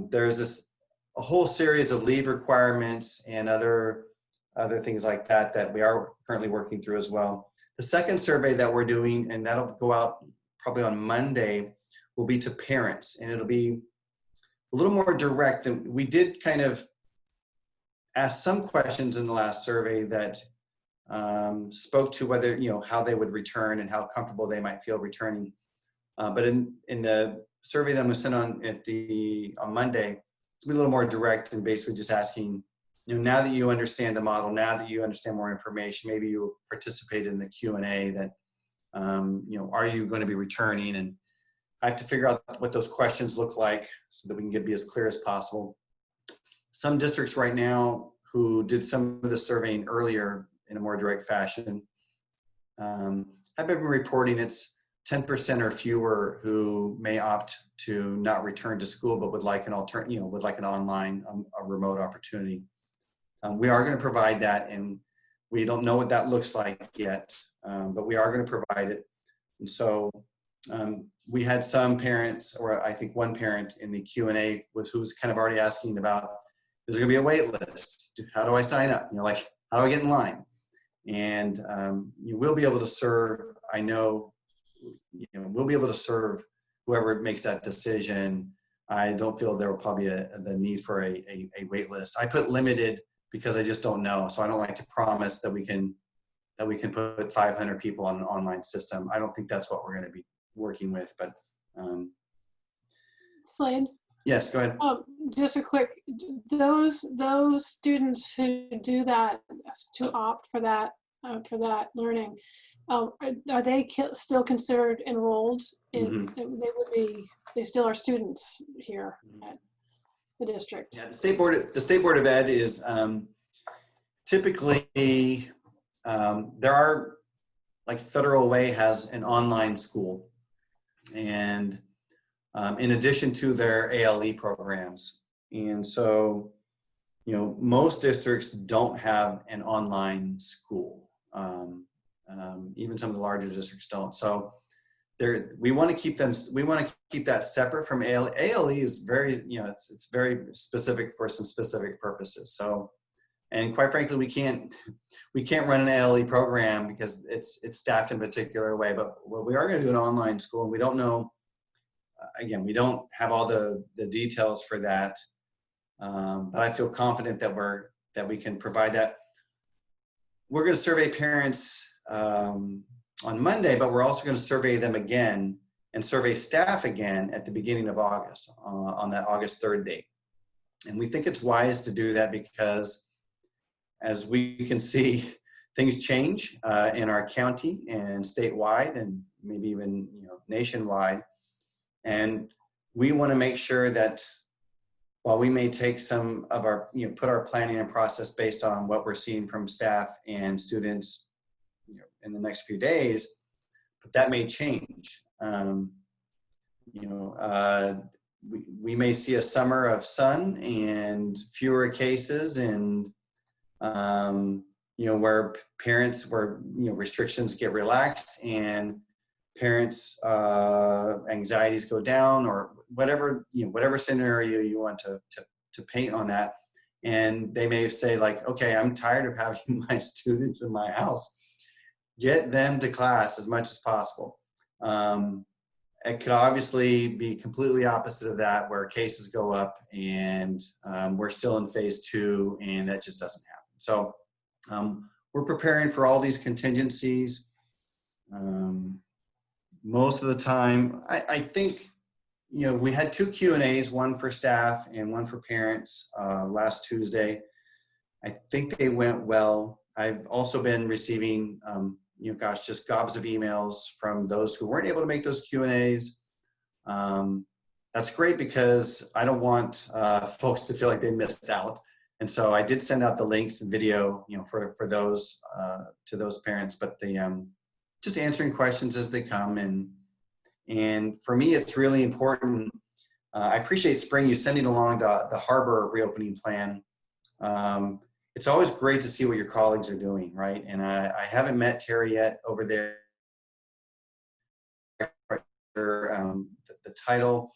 E: There's a whole series of leave requirements and other things like that we are currently working through as well. The second survey that we're doing, and that'll go out probably on Monday, will be to parents, and it'll be a little more direct. And we did kind of ask some questions in the last survey that spoke to whether, how they would return and how comfortable they might feel returning. But in the survey that was sent on Monday, it's a little more direct and basically just asking, now that you understand the model, now that you understand more information, maybe you participate in the Q&A that, are you going to be returning? And I have to figure out what those questions look like so that we can be as clear as possible. Some districts right now who did some of the surveying earlier in a more direct fashion have been reporting it's 10% or fewer who may opt to not return to school, but would like an online, a remote opportunity. We are going to provide that, and we don't know what that looks like yet, but we are going to provide it. And so we had some parents, or I think one parent in the Q&A who was kind of already asking about, is there going to be a wait list? How do I sign up? How do I get in line? And you will be able to serve, I know, we'll be able to serve whoever makes that decision. I don't feel there will probably the need for a wait list. I put limited because I just don't know. So I don't like to promise that we can put 500 people on an online system. I don't think that's what we're going to be working with, but.
C: Slade?
E: Yes, go ahead.
C: Just a quick, those students who do that, to opt for that for that learning. Are they still considered enrolled?
E: Mhm.
C: They would be. They still are students here at the district.
E: Yeah, the state board of ed is typically there are, like, Federal Way has an online school, and in addition to their ALE programs. And so, most districts don't have an online school. Even some of the larger districts don't. So we want to keep that separate from ALE. ALE is very, it's very specific for some specific purposes. So, and quite frankly, we can't run an ALE program because it's staffed in a particular way. But we are going to do an online school, and we don't know. Again, we don't have all the details for that, but I feel confident that we can provide that. We're going to survey parents on Monday, but we're also going to survey them again and survey staff again at the beginning of August, on that August 3rd date. And we think it's wise to do that because, as we can see, things change in our county and statewide, and maybe even nationwide. And we want to make sure that while we may take some of our, put our planning and process based on what we're seeing from staff and students, in the next few days, but that may change. We may see a summer of sun and fewer cases, and where restrictions get relaxed and parents' anxieties go down, or whatever scenario you want to paint on that. And they may say, like, okay, I'm tired of having my students in my house. Get them to class as much as possible. It could obviously be completely opposite of that, where cases go up and we're still in phase 2, and that just doesn't happen. So we're preparing for all these contingencies. Most of the time, I think, we had 2 Q&As, one for staff and one for parents last Tuesday. I think they went well. I've also been receiving, just gobs of emails from those who weren't able to make those Q&As. That's great because I don't want folks to feel like they missed out. And so I did send out the links and video, for those to those parents. But the just answering questions as they come, and for me, it's really important. I appreciate, Spring, you sending along the harbor reopening plan. It's always great to see what your colleagues are doing, right? And I haven't met Terry yet over there. The title,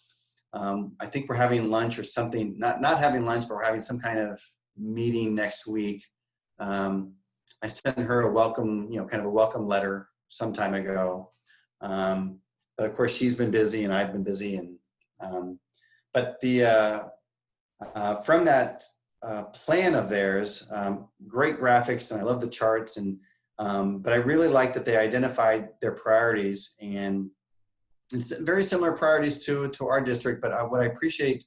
E: I think we're having lunch or something, not having lunch, but we're having some kind of meeting next week. I sent her a welcome, kind of a welcome letter some time ago. But of course she's been busy and I've been busy, and but from that plan of theirs, great graphics, and I love the charts, and but I really like that they identified their priorities, and it's very similar priorities to our district. But what I appreciate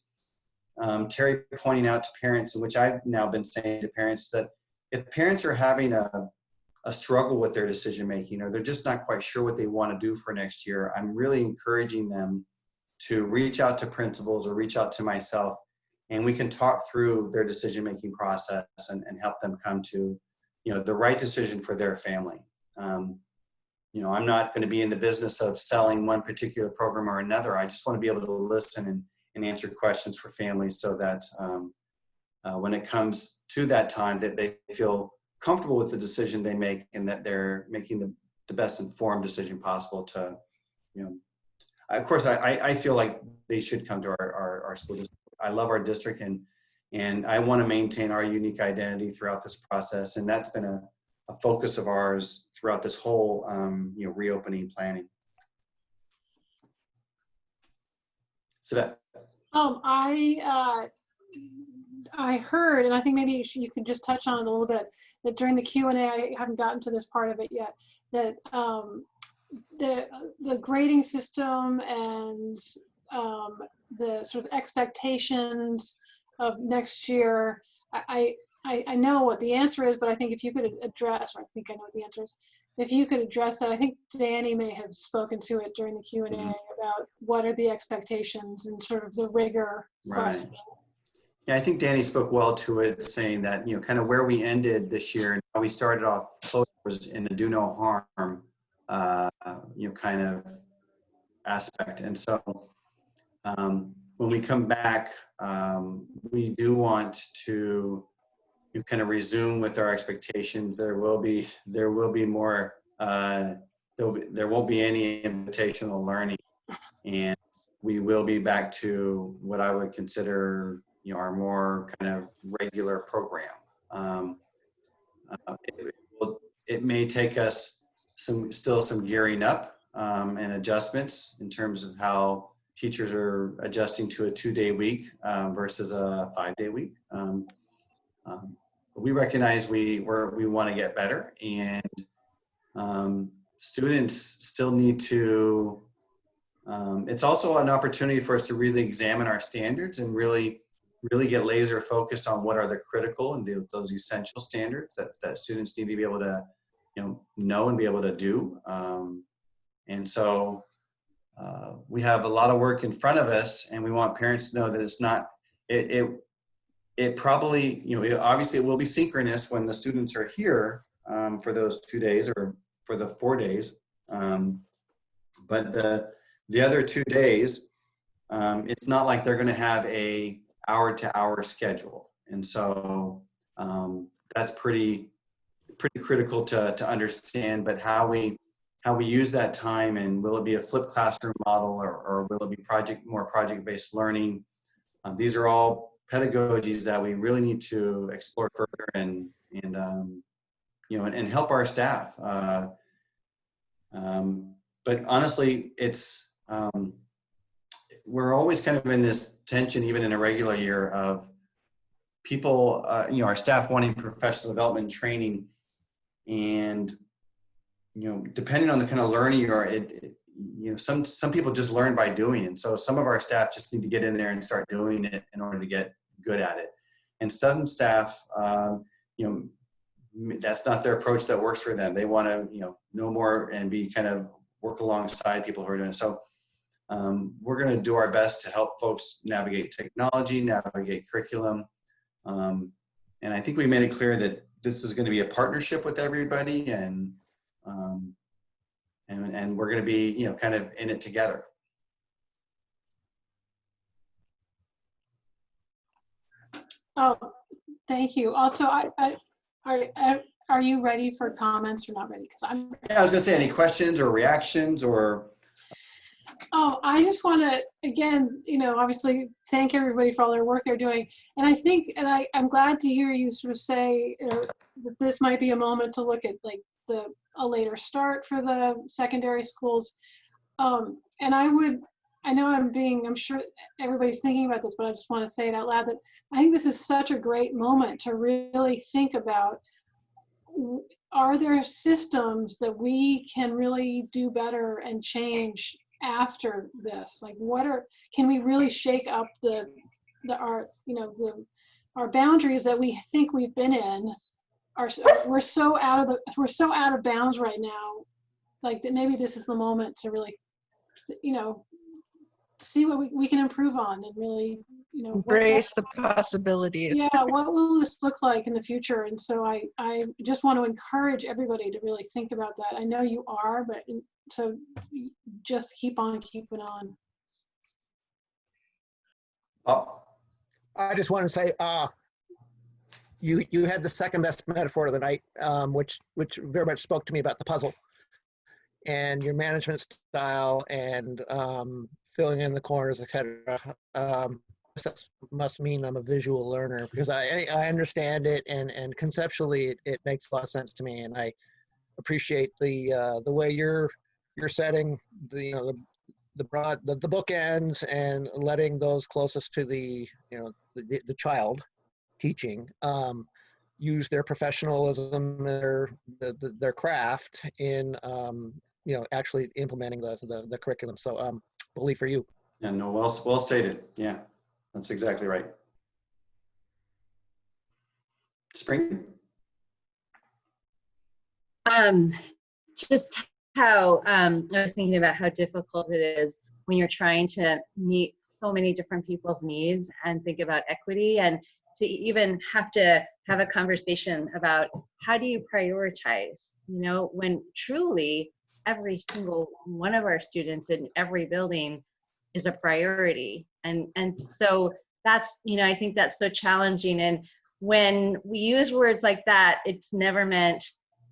E: Terry pointing out to parents, and which I've now been saying to parents, that if parents are having a struggle with their decision making, or they're just not quite sure what they want to do for next year, I'm really encouraging them to reach out to principals or reach out to myself, and we can talk through their decision making process and help them come to the right decision for their family. I'm not going to be in the business of selling one particular program or another. I just want to be able to listen and answer questions for families, so that when it comes to that time, that they feel comfortable with the decision they make, and that they're making the best informed decision possible to, of course, I feel like they should come to our school district. I love our district, and I want to maintain our unique identity throughout this process. And that's been a focus of ours throughout this whole, reopening planning. So that.
C: I heard, and I think maybe you could just touch on it a little bit, that during the Q&A, I haven't gotten to this part of it yet, that the grading system and the sort of expectations of next year, I I know what the answer is, but I think if you could address, or I think I know what the answer is, if you could address that. I think Danny may have spoken to it during the Q&A about what are the expectations and sort of the rigor.
E: Right.
C: question.
E: Yeah, I think Danny spoke well to it, saying that, you know, kind of where we ended this year and how we started off close was in the do no harm, you know, kind of aspect. And so when we come back, we do want to kind of resume with our expectations. There will be more, there won't be any invitational learning, and we will be back to what I would consider, you know, our more kind of regular program. It may take us still some gearing up and adjustments in terms of how teachers are adjusting to a 2-day week versus a 5-day week. But we recognize we want to get better, and students still need to. It's also an opportunity for us to really examine our standards and really get laser focused on what are the critical and those essential standards that students need to be able to, you know and be able to do. And so we have a lot of work in front of us, and we want parents to know that it's not, it probably, you know, obviously it will be synchronous when the students are here for those 2 days or for the 4 days. But the other 2 days, it's not like they're going to have a hour-to-hour schedule. And so that's pretty critical to understand. But how we use that time, and will it be a flipped classroom model, or will it be more project-based learning? These are all pedagogies that we really need to explore further and you know, and help our staff. But honestly, it's we're always kind of in this tension, even in a regular year, of people, you know, our staff wanting professional development and training, and you know, depending on the kind of learning you are, you know, some people just learn by doing, and so some of our staff just need to get in there and start doing it in order to get good at it. And some staff, you know, that's not their approach that works for them. They want to, you know more and be kind of work alongside people who are doing it. So we're going to do our best to help folks navigate technology, navigate curriculum. And I think we made it clear that this is going to be a partnership with everybody, and we're going to be, you know, kind of in it together.
C: Oh, thank you. Also, are you ready for comments or not ready? Because
E: Yeah, I was going to say, any questions or reactions or.
C: Oh, I just want to, again, you know, obviously thank everybody for all their work they're doing. And I think, and I'm glad to hear you sort of say that this might be a moment to look at like a later start for the secondary schools. And I know I'm sure everybody's thinking about this, but I just want to say it out loud that I think this is such a great moment to really think about, are there systems that we can really do better and change after this? Like, can we really shake up our boundaries that we think we've been in? We're so out of bounds right now, like that maybe this is the moment to really, you know, see what we can improve on, and really, you know,
A: embrace the possibilities.
C: Yeah, what will this look like in the future? And so I just want to encourage everybody to really think about that. I know you are, but so just keep on keeping on.
D: I just want to say, you had the second best metaphor of the night, which very much spoke to me about the puzzle and your management style and filling in the corners, etc. That must mean I'm a visual learner, because I understand it, and conceptually it makes a lot of sense to me, and I appreciate the way you're setting the bookends and letting those closest to the the child teaching use their professionalism, their craft in actually implementing the curriculum. So believe for you.
E: Yeah, no, well stated. Yeah, that's exactly right. Spring?
H: Just how I was thinking about how difficult it is when you're trying to meet so many different people's needs and think about equity, and to even have to have a conversation about how do you prioritize, you know, when truly every single one of our students in every building is a priority. And so that's, you know, I think that's so challenging. And when we use words like that, it's never meant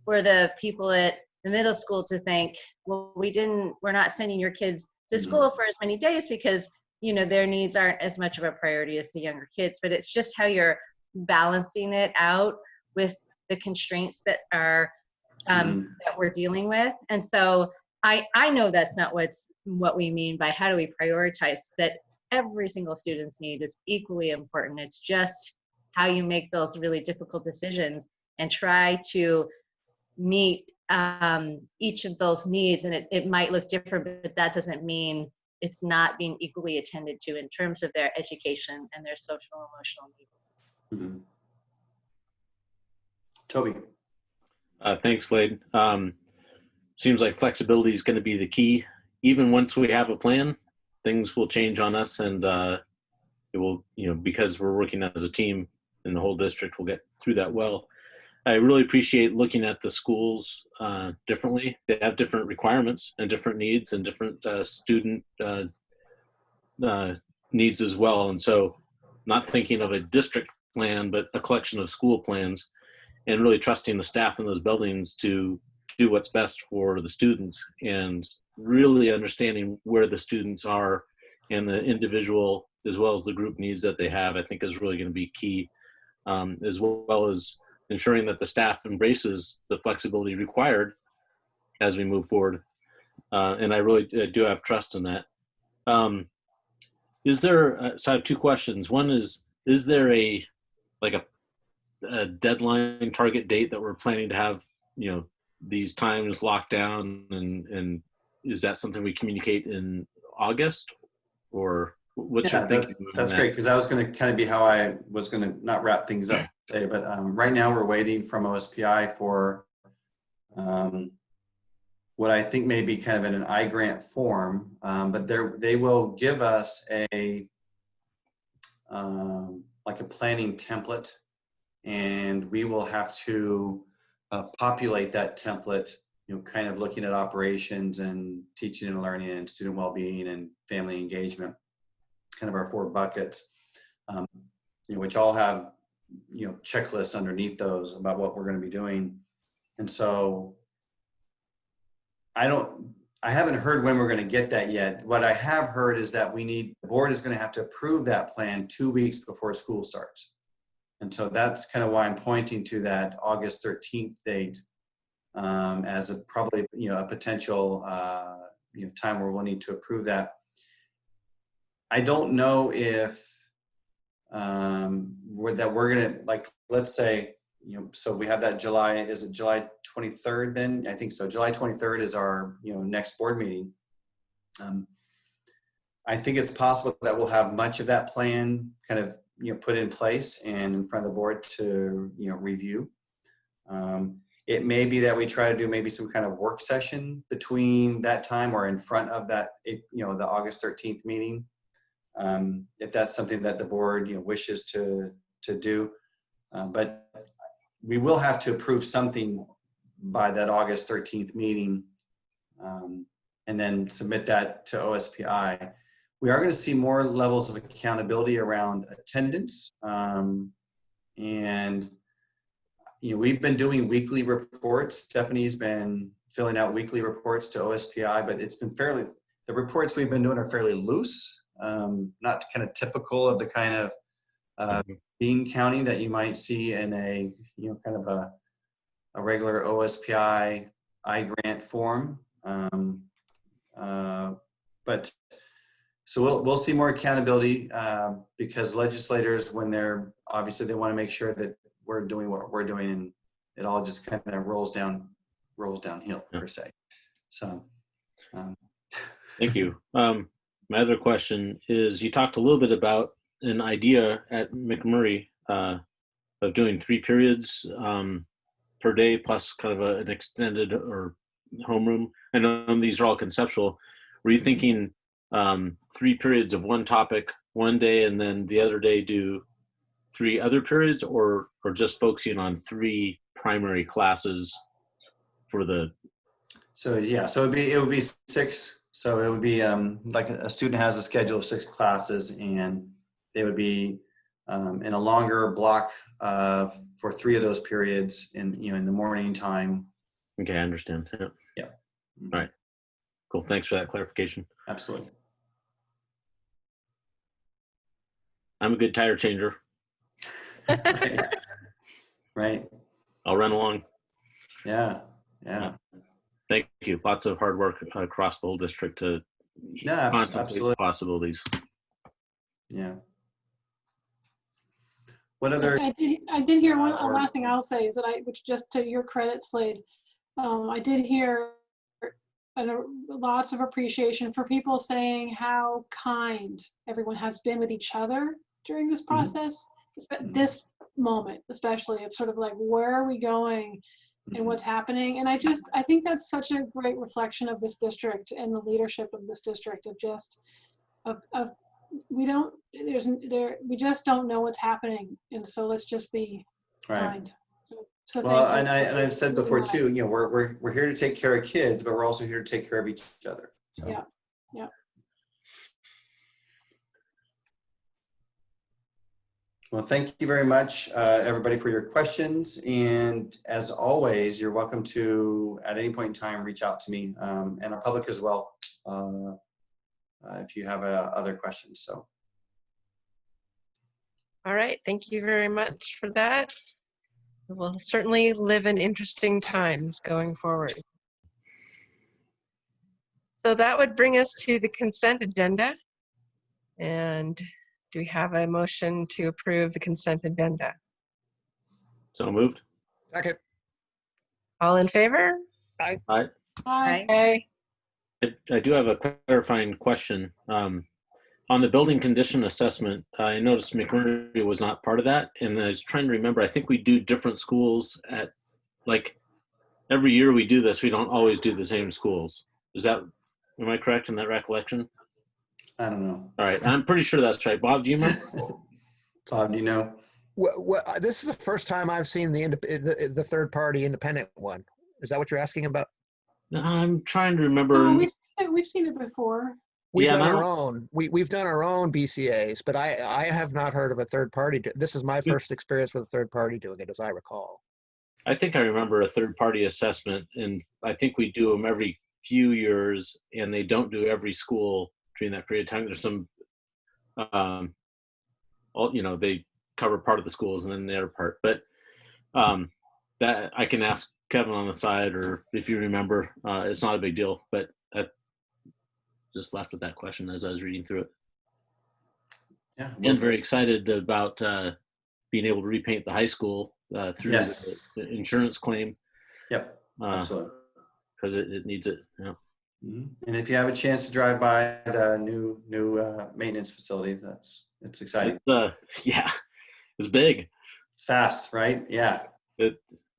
H: for the people at the middle school to think, well, we're not sending your kids to school for as many days because, you know, their needs aren't as much of a priority as the younger kids. But it's just how you're balancing it out with the constraints that are that we're dealing with. And so I know that's not what we mean by how do we prioritize, that every single student's need is equally important. It's just how you make those really difficult decisions and try to meet each of those needs. And it might look different, but that doesn't mean it's not being equally attended to in terms of their education and their social and emotional needs.
E: Toby.
B: Thanks, Slade. Seems like flexibility is going to be the key. Even once we have a plan, things will change on us, and it will, you know, because we're working as a team in the whole district, we'll get through that well. I really appreciate looking at the schools differently. They have different requirements and different needs and different student needs as well. And so not thinking of a district plan, but a collection of school plans, and really trusting the staff in those buildings to do what's best for the students, and really understanding where the students are and the individual as well as the group needs that they have, I think is really going to be key, as well as ensuring that the staff embraces the flexibility required as we move forward. And I really do have trust in that. Is there, so I have two questions. One is there a deadline target date that we're planning to have, you know, these times locked down, and is that something we communicate in August, or what's your thinking?
E: That's great, because that was going to kind of be how I was going to not wrap things up today, but right now we're waiting from OSPI for what I think may be kind of in an I-grant form, but they will give us a like a planning template, and we will have to populate that template, you know, kind of looking at operations and teaching and learning and student well-being and family engagement, kind of our 4 buckets, you know, which all have, you know, checklists underneath those about what we're going to be doing. And so I haven't heard when we're going to get that yet. What I have heard is that the board is going to have to approve that plan 2 weeks before school starts. And so that's kind of why I'm pointing to that August 13th date as probably, you know, a potential, you know, time where we'll need to approve that. I don't know if we're going to, like, let's say, you know, so we have that July 23rd then? I think so. July 23rd is our, you know, next board meeting. I think it's possible that we'll have much of that plan kind of, you know, put in place and in front of the board to, you know, review. It may be that we try to do maybe some kind of work session between that time or in front of that, you know, the August 13th meeting. If that's something that the board, you know, wishes to do. But we will have to approve something by that August 13th meeting, and then submit that to OSPI. We are going to see more levels of accountability around attendance. And, you know, we've been doing weekly reports. Stephanie's been filling out weekly reports to OSPI, but it's been the reports we've been doing are fairly loose, not kind of typical of the kind of bean counting that you might see in a, you know, kind of a regular OSPI I-grant form. But so we'll see more accountability because legislators, when they're obviously they want to make sure that we're doing what we're doing, and it all just kind of rolls downhill per se. So
B: thank you. My other question is, you talked a little bit about an idea at McMurray of doing 3 periods per day plus kind of an extended or homeroom? I know these are all conceptual. Were you thinking 3 periods of one topic one day and then the other day do 3 other periods, or just focusing on 3 primary classes for the?
E: So yeah, so it would be 6. So it would be like a student has a schedule of 6 classes, and they would be in a longer block for 3 of those periods in the morning time.
B: Okay, I understand. Yeah.
E: Yeah.
B: All right. Cool. Thanks for that clarification.
E: Absolutely.
B: I'm a good tire changer.
E: Right. Right.
B: I'll run along.
E: Yeah. Yeah.
B: Thank you. Lots of hard work across the whole district to contemplate
E: absolutely.
B: possibilities.
E: Yeah. What other?
C: I did hear one last thing I'll say is that which just to your credit, Slade, I did hear lots of appreciation for people saying how kind everyone has been with each other during this process. This moment, especially, it's sort of like, where are we going and what's happening? And I think that's such a great reflection of this district and the leadership of this district of just, we just don't know what's happening. And so let's just be kind. So
E: well,
C: thank you.
E: and I've said before too, we're here to take care of kids, but we're also here to take care of each other. So.
C: Yeah. Yeah.
E: Well, thank you very much, everybody, for your questions. And as always, you're welcome to, at any point in time, reach out to me and our public as well, if you have other questions. So.
A: All right. Thank you very much for that. We'll certainly live in interesting times going forward. So that would bring us to the consent agenda. And do we have a motion to approve the consent agenda?
B: So moved.
D: Second.
A: All in favor?
B: Aye.
C: Bye.
A: Okay.
B: I do have a clarifying question. On the building condition assessment, I noticed McMurray was not part of that. And I was trying to remember, I think we do different schools at, like, every year we do this, we don't always do the same schools. Am I correct in that recollection?
E: I don't know.
B: All right, I'm pretty sure that's right. Bob, do you remember?
E: Bob, do you know?
D: Well, this is the first time I've seen the third-party independent one. Is that what you're asking about?
B: No, I'm trying to remember.
C: No, we've seen it before.
D: We've done our own. We've done our own BCAs, but I have not heard of a third party. This is my first experience with a third party doing it, as I recall.
B: I think I remember a third party assessment, and I think we do them every few years, and they don't do every school during that period of time. There's some, they cover part of the schools and then the other part. But that I can ask Kevin on the side, or if you remember, it's not a big deal. But I just left with that question as I was reading through it.
E: Yeah,
B: and very excited about being able to repaint the high school through the insurance claim.
E: Yep, absolutely.
B: Because it needs it. Yeah.
E: Mm-hmm. And if you have a chance to drive by the new maintenance facility, it's exciting.
B: It's big.
E: It's fast, right? Yeah.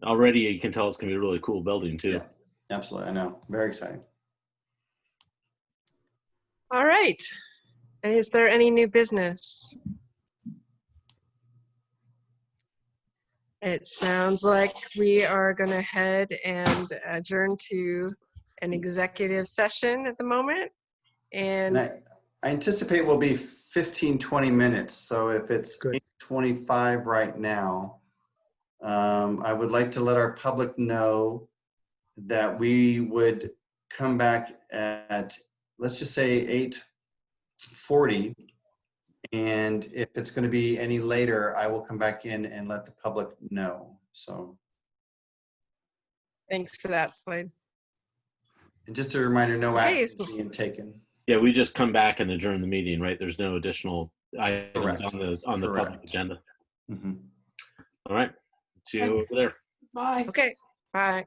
B: Already you can tell it's gonna be a really cool building too.
E: Yeah, absolutely. I know. Very exciting.
A: All right. And is there any new business? It sounds like we are going to head and adjourn to an executive session at the moment. And
E: I anticipate we'll be 15, 20 minutes. So if it's 8:25 right now, I would like to let our public know that we would come back at, let's just say 8:40. And if it's going to be any later, I will come back in and let the public know. So.
A: Thanks for that, Slade.
E: And just a reminder, no action is being taken.
B: Yeah, we just come back and adjourn the meeting, right? There's no additional items on the public agenda.
E: Mm-hmm.
B: All right. See you over there.
C: Bye.
A: Okay. Bye.